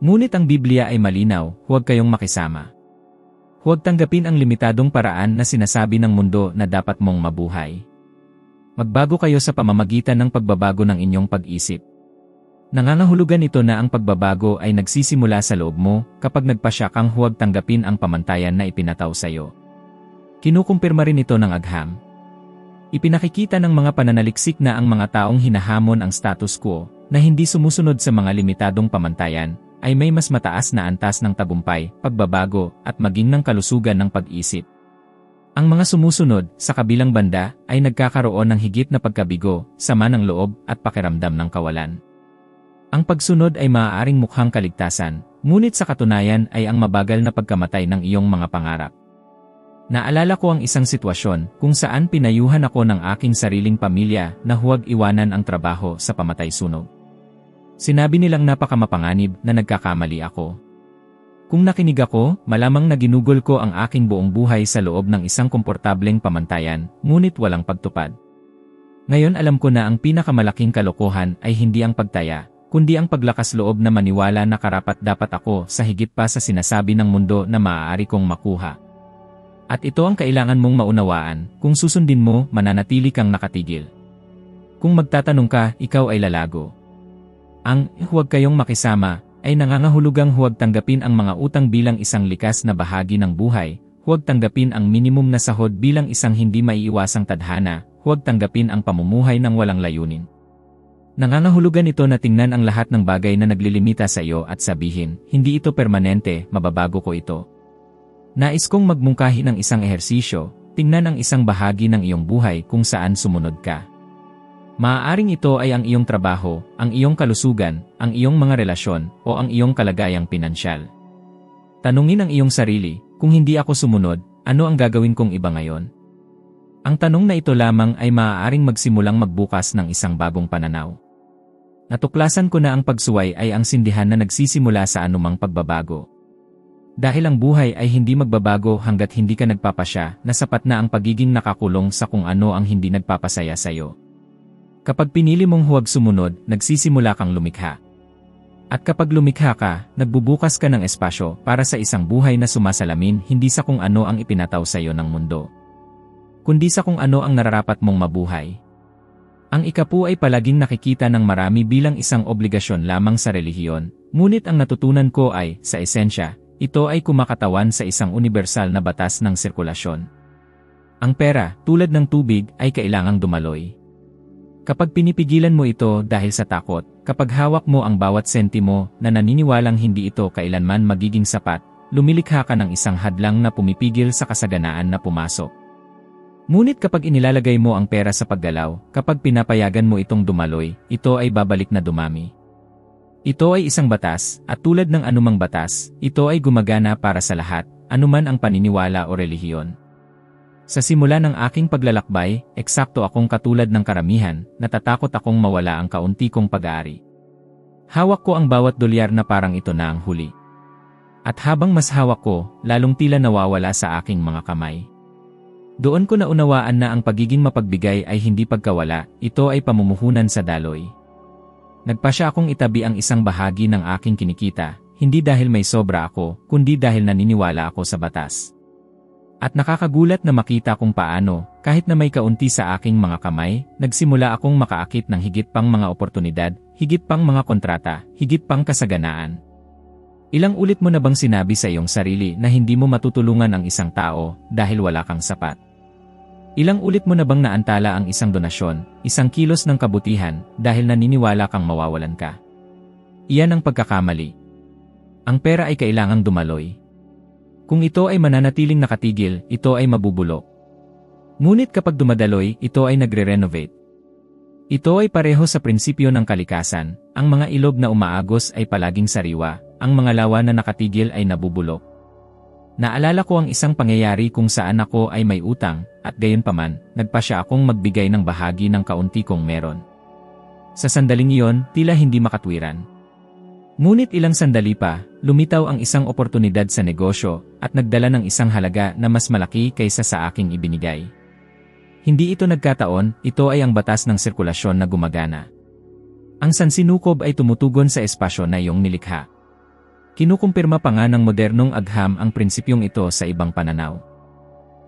Ngunit ang Biblia ay malinaw, huwag kayong makisama. Huwag tanggapin ang limitadong paraan na sinasabi ng mundo na dapat mong mabuhay. Magbago kayo sa pamamagitan ng pagbabago ng inyong pag-isip. Nangangahulugan ito na ang pagbabago ay nagsisimula sa loob mo kapag nagpasya kang huwag tanggapin ang pamantayan na ipinataw sa iyo. Kinukumpirma rin ito ng agham. Ipinakikita ng mga pananaliksik na ang mga taong hinahamon ang status quo, na hindi sumusunod sa mga limitadong pamantayan, ay may mas mataas na antas ng tagumpay, pagbabago, at maging ng kalusugan ng pag-isip. Ang mga sumusunod, sa kabilang banda, ay nagkakaroon ng higit na pagkabigo, sama ng loob, at pakiramdam ng kawalan. Ang pagsunod ay maaaring mukhang kaligtasan, ngunit sa katunayan ay ang mabagal na pagkamatay ng iyong mga pangarap. Naalala ko ang isang sitwasyon kung saan pinayuhan ako ng aking sariling pamilya na huwag iwanan ang trabaho sa pamatay-sunog. Sinabi nilang napakamapanganib na nagkakamali ako. Kung nakinig ako, malamang na ginugol ko ang aking buong buhay sa loob ng isang komportableng pamantayan, ngunit walang pagtupad. Ngayon alam ko na ang pinakamalaking kalokohan ay hindi ang pagtaya, kundi ang paglakas loob na maniwala na karapat-dapat ako sa higit pa sa sinasabi ng mundo na maaari kong makuha. At ito ang kailangan mong maunawaan, kung susundin mo, mananatili kang nakatigil. Kung magtatanong ka, ikaw ay lalago. Ang "huwag kayong makisama" ay nangangahulugang huwag tanggapin ang mga utang bilang isang likas na bahagi ng buhay, huwag tanggapin ang minimum na sahod bilang isang hindi maiiwasang tadhana, huwag tanggapin ang pamumuhay ng walang layunin. Nangangahulugan ito na tingnan ang lahat ng bagay na naglilimita sa iyo at sabihin, hindi ito permanente, mababago ko ito. Nais kong magmungkahi ng isang ehersisyo, tingnan ang isang bahagi ng iyong buhay kung saan sumunod ka. Maaaring ito ay ang iyong trabaho, ang iyong kalusugan, ang iyong mga relasyon, o ang iyong kalagayang pinansyal. Tanungin ang iyong sarili, kung hindi ako sumunod, ano ang gagawin kong iba ngayon? Ang tanong na ito lamang ay maaaring magsimulang magbukas ng isang bagong pananaw. Natuklasan ko na ang pagsuway ay ang sindihan na nagsisimula sa anumang pagbabago. Dahil ang buhay ay hindi magbabago hanggat hindi ka nagpapasya na sapat na ang pagiging nakakulong sa kung ano ang hindi nagpapasaya sa iyo. Kapag pinili mong huwag sumunod, nagsisimula kang lumikha. At kapag lumikha ka, nagbubukas ka ng espasyo para sa isang buhay na sumasalamin hindi sa kung ano ang ipinataw sa iyo ng mundo, kundi sa kung ano ang nararapat mong mabuhay. Ang ika-10 ay palaging nakikita ng marami bilang isang obligasyon lamang sa relihiyon, ngunit ang natutunan ko ay, sa esensya, ito ay kumakatawan sa isang universal na batas ng sirkulasyon. Ang pera, tulad ng tubig, ay kailangang dumaloy. Kapag pinipigilan mo ito dahil sa takot, kapag hawak mo ang bawat sentimo na naniniwalang hindi ito kailanman magiging sapat, lumilikha ka ng isang hadlang na pumipigil sa kasaganaan na pumasok. Ngunit kapag inilalagay mo ang pera sa paggalaw, kapag pinapayagan mo itong dumaloy, ito ay babalik na dumami. Ito ay isang batas, at tulad ng anumang batas, ito ay gumagana para sa lahat, anuman ang paniniwala o relihiyon. Sa simula ng aking paglalakbay, eksakto akong katulad ng karamihan, natatakot akong mawala ang kaunti kong pag-aari. Hawak ko ang bawat dolyar na parang ito na ang huli. At habang mas hawak ko, lalong tila nawawala sa aking mga kamay. Doon ko naunawaan na ang pagiging mapagbigay ay hindi pagkawala, ito ay pamumuhunan sa daloy. Nagpasya akong itabi ang isang bahagi ng aking kinikita, hindi dahil may sobra ako, kundi dahil naniniwala ako sa batas. At nakakagulat na makita kung paano, kahit na may kaunti sa aking mga kamay, nagsimula akong makaakit ng higit pang mga oportunidad, higit pang mga kontrata, higit pang kasaganaan. Ilang ulit mo na bang sinabi sa iyong sarili na hindi mo matutulungan ang isang tao dahil wala kang sapat? Ilang ulit mo na bang naantala ang isang donasyon, isang kilos ng kabutihan dahil naniniwala kang mawawalan ka? Iyan ang pagkakamali. Ang pera ay kailangang dumaloy. Kung ito ay mananatiling nakatigil, ito ay mabubulok. Ngunit kapag dumadaloy, ito ay nagre-renovate. Ito ay pareho sa prinsipyo ng kalikasan, ang mga ilog na umaagos ay palaging sariwa, ang mga lawa na nakatigil ay nabubulok. Naalala ko ang isang pangyayari kung saan ako ay may utang, at gayunpaman, nagpasya akong magbigay ng bahagi ng kaunti kong meron. Sa sandaling iyon, tila hindi makatwiran. Ngunit ilang sandali pa, lumitaw ang isang oportunidad sa negosyo at nagdala ng isang halaga na mas malaki kaysa sa aking ibinigay. Hindi ito nagkataon, ito ay ang batas ng sirkulasyon na gumagana. Ang sansinukob ay tumutugon sa espasyo na iyong nilikha. Kinukumpirma pa nga ng modernong agham ang prinsipyong ito sa ibang pananaw.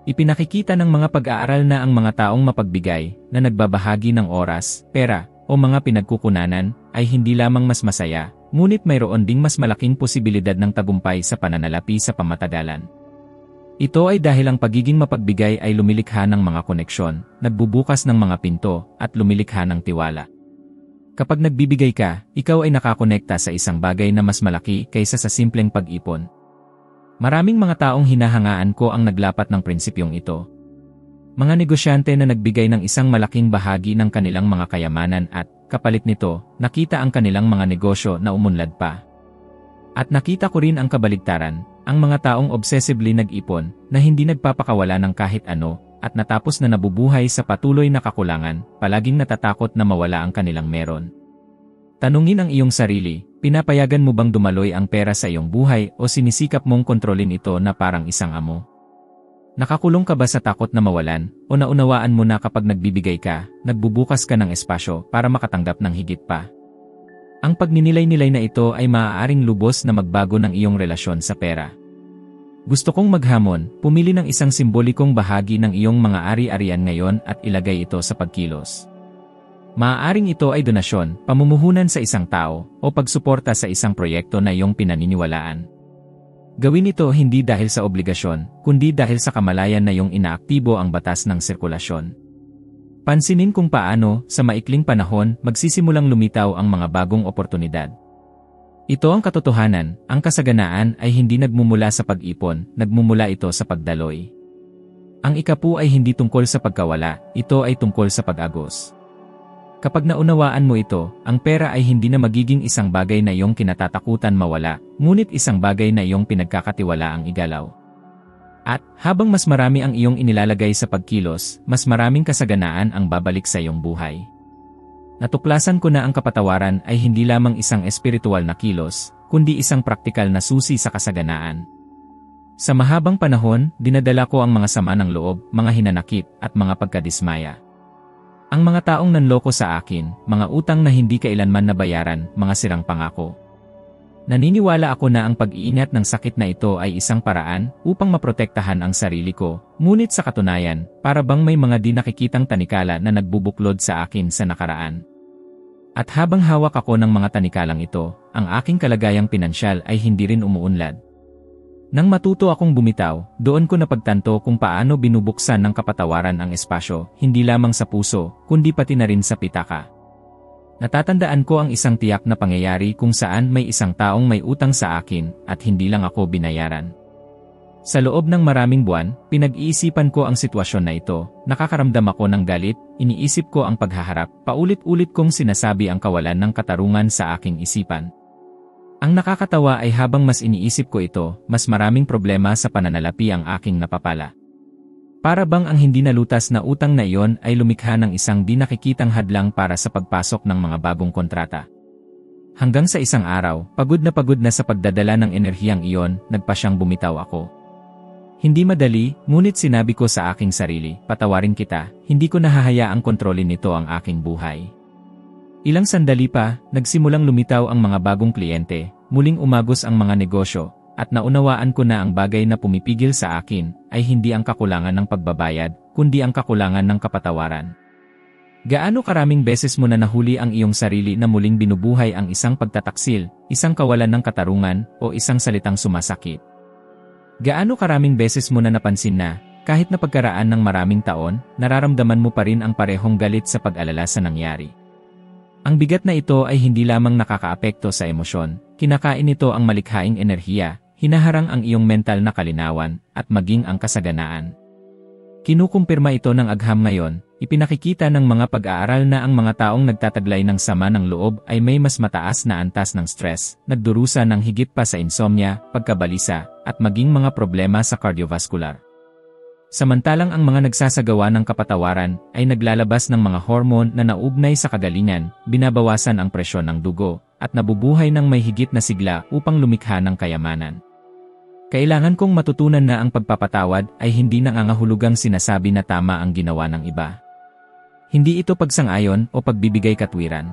Ipinakikita ng mga pag-aaral na ang mga taong mapagbigay, na nagbabahagi ng oras, pera, o mga pinagkukunanan, ay hindi lamang mas masaya, ngunit mayroon ding mas malaking posibilidad ng tagumpay sa pananalapi sa pamatagalan. Ito ay dahil ang pagiging mapagbigay ay lumilikha ng mga koneksyon, nagbubukas ng mga pinto, at lumilikha ng tiwala. Kapag nagbibigay ka, ikaw ay nakakonekta sa isang bagay na mas malaki kaysa sa simpleng pag-ipon. Maraming mga taong hinahangaan ko ang naglapat ng prinsipyong ito. Mga negosyante na nagbigay ng isang malaking bahagi ng kanilang mga kayamanan at, kapalit nito, nakita ang kanilang mga negosyo na umunlad pa. At nakita ko rin ang kabaligtaran, ang mga taong obsessively nag-ipon, na hindi nagpapakawala ng kahit ano, at natapos na nabubuhay sa patuloy na kakulangan, palaging natatakot na mawala ang kanilang meron. Tanungin ang iyong sarili, pinapayagan mo bang dumaloy ang pera sa iyong buhay o sinisikap mong kontrolin ito na parang isang amo? Nakakulong ka ba sa takot na mawalan, o naunawaan mo na kapag nagbibigay ka, nagbubukas ka ng espasyo para makatanggap ng higit pa? Ang pagninilay-nilay na ito ay maaaring lubos na magbago ng iyong relasyon sa pera. Gusto kong maghamon, pumili ng isang simbolikong bahagi ng iyong mga ari-arian ngayon at ilagay ito sa pagkilos. Maaaring ito ay donasyon, pamumuhunan sa isang tao, o pagsuporta sa isang proyekto na iyong pinaniniwalaan. Gawin ito hindi dahil sa obligasyon, kundi dahil sa kamalayan na iyong inaaktibo ang batas ng sirkulasyon. Pansinin kung paano, sa maikling panahon, magsisimulang lumitaw ang mga bagong oportunidad. Ito ang katotohanan, ang kasaganaan ay hindi nagmumula sa pag-ipon, nagmumula ito sa pagdaloy. Ang ika-10 ay hindi tungkol sa pagkawala, ito ay tungkol sa pag-agos. Kapag naunawaan mo ito, ang pera ay hindi na magiging isang bagay na iyong kinatatakutan mawala, ngunit isang bagay na iyong pinagkakatiwalaang igalaw. At, habang mas marami ang iyong inilalagay sa pagkilos, mas maraming kasaganaan ang babalik sa iyong buhay. Natuklasan ko na ang kapatawaran ay hindi lamang isang espiritual na kilos, kundi isang praktikal na susi sa kasaganaan. Sa mahabang panahon, dinadala ko ang mga sama ng loob, mga hinanakit, at mga pagkadismaya. Ang mga taong nanloko sa akin, mga utang na hindi kailanman nabayaran, mga sirang pangako. Naniniwala ako na ang pag-iingat ng sakit na ito ay isang paraan upang maprotektahan ang sarili ko, ngunit sa katunayan, para bang may mga di nakikitang tanikala na nagbubuklod sa akin sa nakaraan. At habang hawak ako ng mga tanikalang ito, ang aking kalagayang pinansyal ay hindi rin umuunlad. Nang matuto akong bumitaw, doon ko napagtanto kung paano binubuksan ng kapatawaran ang espasyo, hindi lamang sa puso, kundi pati na rin sa pitaka. Natatandaan ko ang isang tiyak na pangyayari kung saan may isang taong may utang sa akin at hindi lang ako binayaran. Sa loob ng maraming buwan, pinag-iisipan ko ang sitwasyon na ito, nakakaramdam ako ng galit, iniisip ko ang paghaharap, paulit-ulit kong sinasabi ang kawalan ng katarungan sa aking isipan. Ang nakakatawa ay habang mas iniisip ko ito, mas maraming problema sa pananalapi ang aking napapala. Para bang ang hindi nalutas na utang na iyon ay lumikha ng isang di nakikitang hadlang para sa pagpasok ng mga bagong kontrata. Hanggang sa isang araw, pagod na sa pagdadala ng enerhiyang iyon, nagpa siyang bumitaw ako. Hindi madali, ngunit sinabi ko sa aking sarili, patawarin kita, hindi ko nahahayaang kontrolin nito ang aking buhay. Ilang sandali pa, nagsimulang lumitaw ang mga bagong kliyente, muling umagos ang mga negosyo, at naunawaan ko na ang bagay na pumipigil sa akin ay hindi ang kakulangan ng pagbabayad, kundi ang kakulangan ng kapatawaran. Gaano karaming beses mo na nahuli ang iyong sarili na muling binubuhay ang isang pagtataksil, isang kawalan ng katarungan, o isang salitang sumasakit? Gaano karaming beses mo na napansin na, kahit na pagkaraan ng maraming taon, nararamdaman mo pa rin ang parehong galit sa pag-alala sa nangyari? Ang bigat na ito ay hindi lamang nakakaapekto sa emosyon, kinakain nito ang malikhaing enerhiya, hinaharang ang iyong mental na kalinawan, at maging ang kasaganaan. Kinukumpirma ito ng agham ngayon, ipinakikita ng mga pag-aaral na ang mga taong nagtataglay ng sama ng loob ay may mas mataas na antas ng stress, nagdurusa ng higit pa sa insomnia, pagkabalisa, at maging mga problema sa cardiovascular. Samantalang ang mga nagsasagawa ng kapatawaran ay naglalabas ng mga hormone na naugnay sa kagalingan, binabawasan ang presyon ng dugo, at nabubuhay ng may higit na sigla upang lumikha ng kayamanan. Kailangan kong matutunan na ang pagpapatawad ay hindi nangangahulugang sinasabi na tama ang ginawa ng iba. Hindi ito pagsang-ayon o pagbibigay katwiran.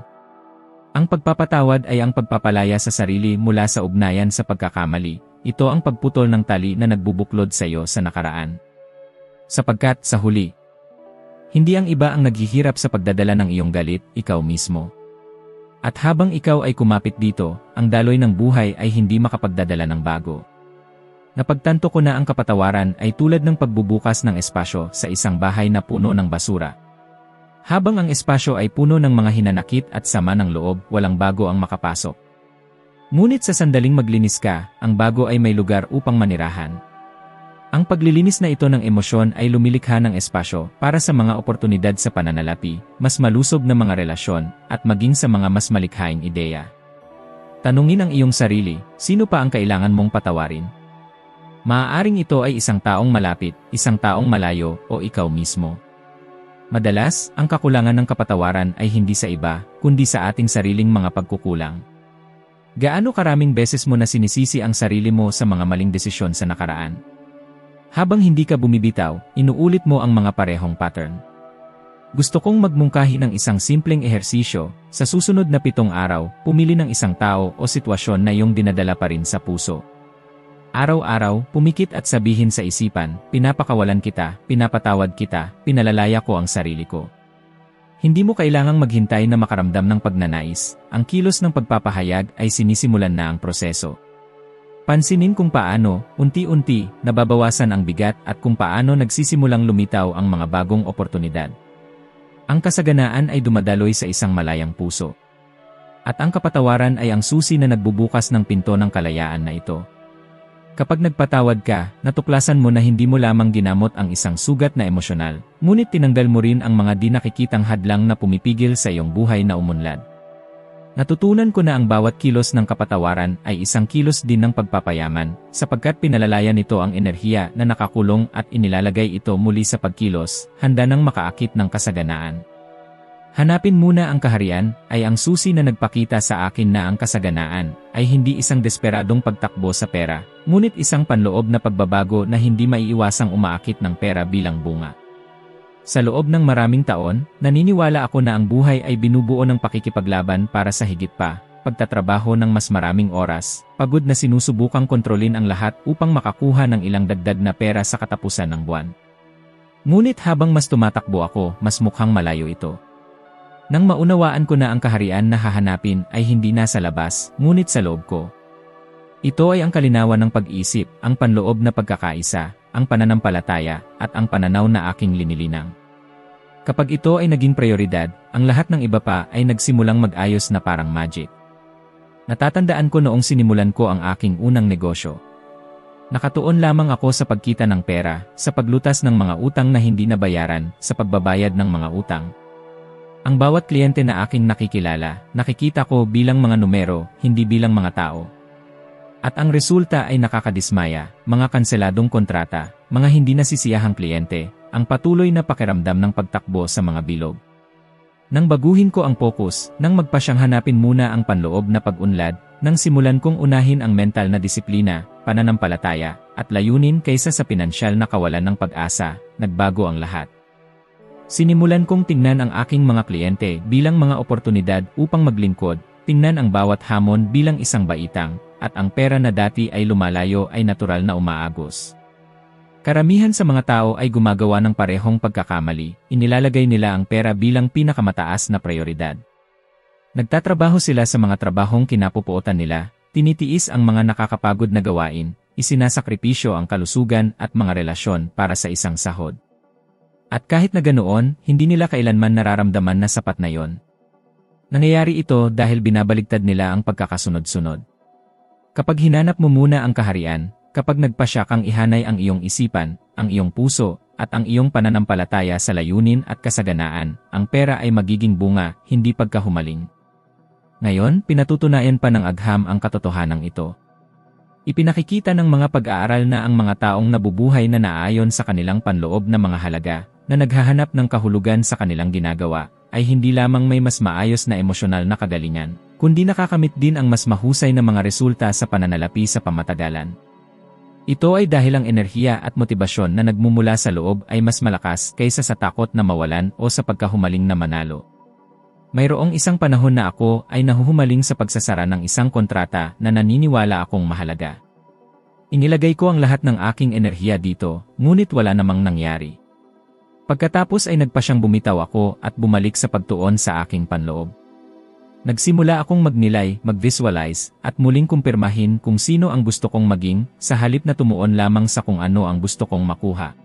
Ang pagpapatawad ay ang pagpapalaya sa sarili mula sa ugnayan sa pagkakamali. Ito ang pagputol ng tali na nagbubuklod sa iyo sa nakaraan. Sapagkat, sa huli, hindi ang iba ang naghihirap sa pagdadala ng iyong galit, ikaw mismo. At habang ikaw ay kumapit dito, ang daloy ng buhay ay hindi makapagdadala ng bago. Napagtanto ko na ang kapatawaran ay tulad ng pagbubukas ng espasyo sa isang bahay na puno ng basura. Habang ang espasyo ay puno ng mga hinanakit at sama ng loob, walang bago ang makapasok. Ngunit sa sandaling maglinis ka, ang bago ay may lugar upang manirahan. Ang paglilinis na ito ng emosyon ay lumilikha ng espasyo para sa mga oportunidad sa pananalapi, mas malusog na mga relasyon, at maging sa mga mas malikhaing ideya. Tanungin ang iyong sarili, sino pa ang kailangan mong patawarin? Maaaring ito ay isang taong malapit, isang taong malayo, o ikaw mismo. Madalas, ang kakulangan ng kapatawaran ay hindi sa iba, kundi sa ating sariling mga pagkukulang. Gaano karaming beses mo na sinisisi ang sarili mo sa mga maling desisyon sa nakaraan? Habang hindi ka bumibitaw, inuulit mo ang mga parehong pattern. Gusto kong magmungkahi ng isang simpleng ehersisyo, sa susunod na 7 araw, pumili ng isang tao o sitwasyon na iyong dinadala pa rin sa puso. Araw-araw, pumikit at sabihin sa isipan, pinapakawalan kita, pinapatawad kita, pinalalaya ko ang sarili ko. Hindi mo kailangang maghintay na makaramdam ng pagnanais, ang kilos ng pagpapahayag ay sinisimulan na ang proseso. Pansinin kung paano, unti-unti, nababawasan ang bigat at kung paano nagsisimulang lumitaw ang mga bagong oportunidad. Ang kasaganaan ay dumadaloy sa isang malayang puso. At ang kapatawaran ay ang susi na nagbubukas ng pinto ng kalayaan na ito. Kapag nagpatawad ka, natuklasan mo na hindi mo lamang ginamot ang isang sugat na emosyonal, ngunit tinanggal mo rin ang mga di nakikitang hadlang na pumipigil sa iyong buhay na umunlad. Natutunan ko na ang bawat kilos ng kapatawaran ay isang kilos din ng pagpapayaman, sapagkat pinalalayan nito ang enerhiya na nakakulong at inilalagay ito muli sa pagkilos, handa nang makaakit ng kasaganaan. Hanapin muna ang kaharian, ay ang susi na nagpakita sa akin na ang kasaganaan ay hindi isang desperadong pagtakbo sa pera, ngunit isang panloob na pagbabago na hindi maiiwasang umaakit ng pera bilang bunga. Sa loob ng maraming taon, naniniwala ako na ang buhay ay binubuo ng pakikipaglaban para sa higit pa, pagtatrabaho ng mas maraming oras, pagod na sinusubukang kontrolin ang lahat upang makakuha ng ilang dagdag na pera sa katapusan ng buwan. Ngunit habang mas tumatakbo ako, mas mukhang malayo ito. Nang maunawaan ko na ang kaharian na hahanapin ay hindi na sa labas, ngunit sa loob ko. Ito ay ang kalinawan ng pag-isip, ang panloob na pagkakaisa, ang pananampalataya, at ang pananaw na aking linilinang. Kapag ito ay naging prioridad, ang lahat ng iba pa ay nagsimulang mag-ayos na parang magic. Natatandaan ko noong sinimulan ko ang aking unang negosyo. Nakatuon lamang ako sa pagkita ng pera, sa paglutas ng mga utang na hindi nabayaran, sa pagbabayad ng mga utang. Ang bawat kliyente na aking nakikilala, nakikita ko bilang mga numero, hindi bilang mga tao. At ang resulta ay nakakadismaya, mga kanseladong kontrata, mga hindi nasisiyahang kliyente, ang patuloy na pakiramdam ng pagtakbo sa mga bilog. Nang baguhin ko ang focus, nang magpasyang hanapin muna ang panloob na pag-unlad, nang simulan kong unahin ang mental na disiplina, pananampalataya, at layunin kaysa sa pinansyal na kawalan ng pag-asa, nagbago ang lahat. Sinimulan kong tingnan ang aking mga kliyente bilang mga oportunidad upang maglingkod, tingnan ang bawat hamon bilang isang baitang, at ang pera na dati ay lumalayo ay natural na umaagos. Karamihan sa mga tao ay gumagawa ng parehong pagkakamali, inilalagay nila ang pera bilang pinakamataas na prioridad. Nagtatrabaho sila sa mga trabahong kinapupuotan nila, tinitiis ang mga nakakapagod na gawain, isinasakripisyo ang kalusugan at mga relasyon para sa isang sahod. At kahit na ganoon, hindi nila kailanman nararamdaman na sapat na yon. Nangyayari ito dahil binabaligtad nila ang pagkakasunod-sunod. Kapag hinanap mo muna ang kaharian, kapag nagpasya kang ihanay ang iyong isipan, ang iyong puso, at ang iyong pananampalataya sa layunin at kasaganaan, ang pera ay magiging bunga, hindi pagkahumaling. Ngayon, pinatutunayan pa ng agham ang katotohanan ito. Ipinakikita ng mga pag-aaral na ang mga taong nabubuhay na naayon sa kanilang panloob na mga halaga, na naghahanap ng kahulugan sa kanilang ginagawa, ay hindi lamang may mas maayos na emosyonal na kagalingan, kundi nakakamit din ang mas mahusay na mga resulta sa pananalapi sa pamatagalan. Ito ay dahil ang enerhiya at motibasyon na nagmumula sa loob ay mas malakas kaysa sa takot na mawalan o sa pagkahumaling na manalo. Mayroong isang panahon na ako ay nahuhumaling sa pagsasara ng isang kontrata na naniniwala akong mahalaga. Inilagay ko ang lahat ng aking enerhiya dito, ngunit wala namang nangyari. Pagkatapos ay nagpasyang bumitaw ako at bumalik sa pagtuon sa aking panloob. Nagsimula akong magnilay, mag-visualize, at muling kumpirmahin kung sino ang gusto kong maging, sa halip na tumuon lamang sa kung ano ang gusto kong makuha.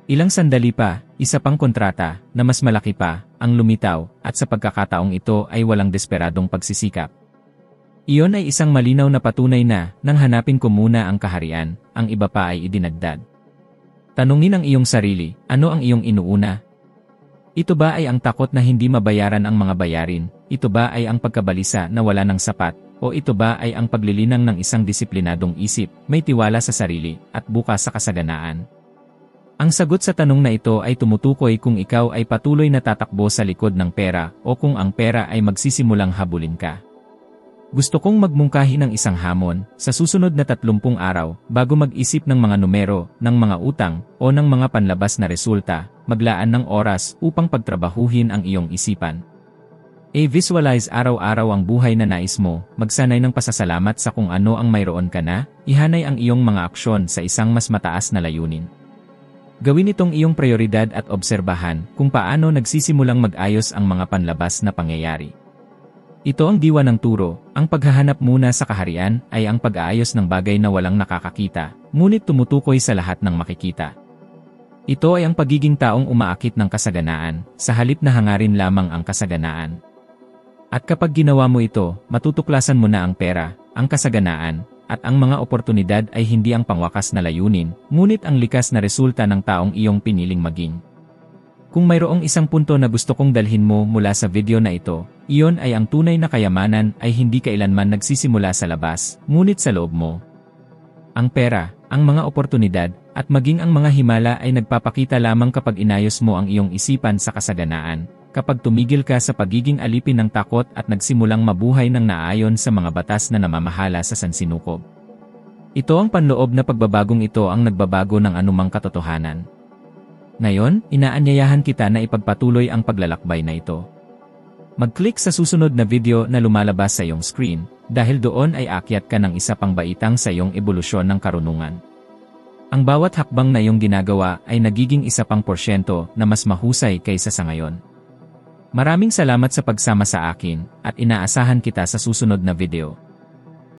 Ilang sandali pa, isa pang kontrata, na mas malaki pa, ang lumitaw, at sa pagkakataong ito ay walang desperadong pagsisikap. Iyon ay isang malinaw na patunay na, nang hanapin ko muna ang kaharian, ang iba pa ay idinagdag. Tanungin ang iyong sarili, ano ang iyong inuuna? Ito ba ay ang takot na hindi mabayaran ang mga bayarin? Ito ba ay ang pagkabalisa na wala ng sapat? O ito ba ay ang paglilinang ng isang disiplinadong isip, may tiwala sa sarili, at bukas sa kasaganaan? Ang sagot sa tanong na ito ay tumutukoy kung ikaw ay patuloy na tatakbo sa likod ng pera o kung ang pera ay magsisimulang habulin ka. Gusto kong magmungkahi ng isang hamon, sa susunod na 30 araw, bago mag-isip ng mga numero, ng mga utang, o ng mga panlabas na resulta, maglaan ng oras upang pagtrabahuhin ang iyong isipan. I-visualize araw-araw ang buhay na nais mo, magsanay ng pasasalamat sa kung ano ang mayroon ka na, ihanay ang iyong mga aksyon sa isang mas mataas na layunin. Gawin itong iyong prioridad at obserbahan kung paano nagsisimulang mag-ayos ang mga panlabas na pangyayari. Ito ang diwa ng turo, ang paghahanap muna sa kaharian ay ang pag-aayos ng bagay na walang nakakakita, ngunit tumutukoy sa lahat ng makikita. Ito ay ang pagiging taong umaakit ng kasaganaan, sa halip na hangarin lamang ang kasaganaan. At kapag ginawa mo ito, matutuklasan mo na ang pera, ang kasaganaan, at ang mga oportunidad ay hindi ang pangwakas na layunin, ngunit ang likas na resulta ng taong iyong piniling maging. Kung mayroong isang punto na gusto kong dalhin mo mula sa video na ito, iyon ay ang tunay na kayamanan ay hindi kailanman nagsisimula sa labas, ngunit sa loob mo. Ang pera, ang mga oportunidad, at maging ang mga himala ay nagpapakita lamang kapag inayos mo ang iyong isipan sa kasaganaan, kapag tumigil ka sa pagiging alipin ng takot at nagsimulang mabuhay ng naayon sa mga batas na namamahala sa sansinukob. Ito ang panloob na pagbabagong ito ang nagbabago ng anumang katotohanan. Ngayon, inaanyayahan kita na ipagpatuloy ang paglalakbay na ito. Mag-click sa susunod na video na lumalabas sa iyong screen, dahil doon ay aakyat ka ng isa pang baitang sa iyong ebolusyon ng karunungan. Ang bawat hakbang na iyong ginagawa ay nagiging isa pang porsyento na mas mahusay kaysa sa ngayon. Maraming salamat sa pagsama sa akin, at inaasahan kita sa susunod na video.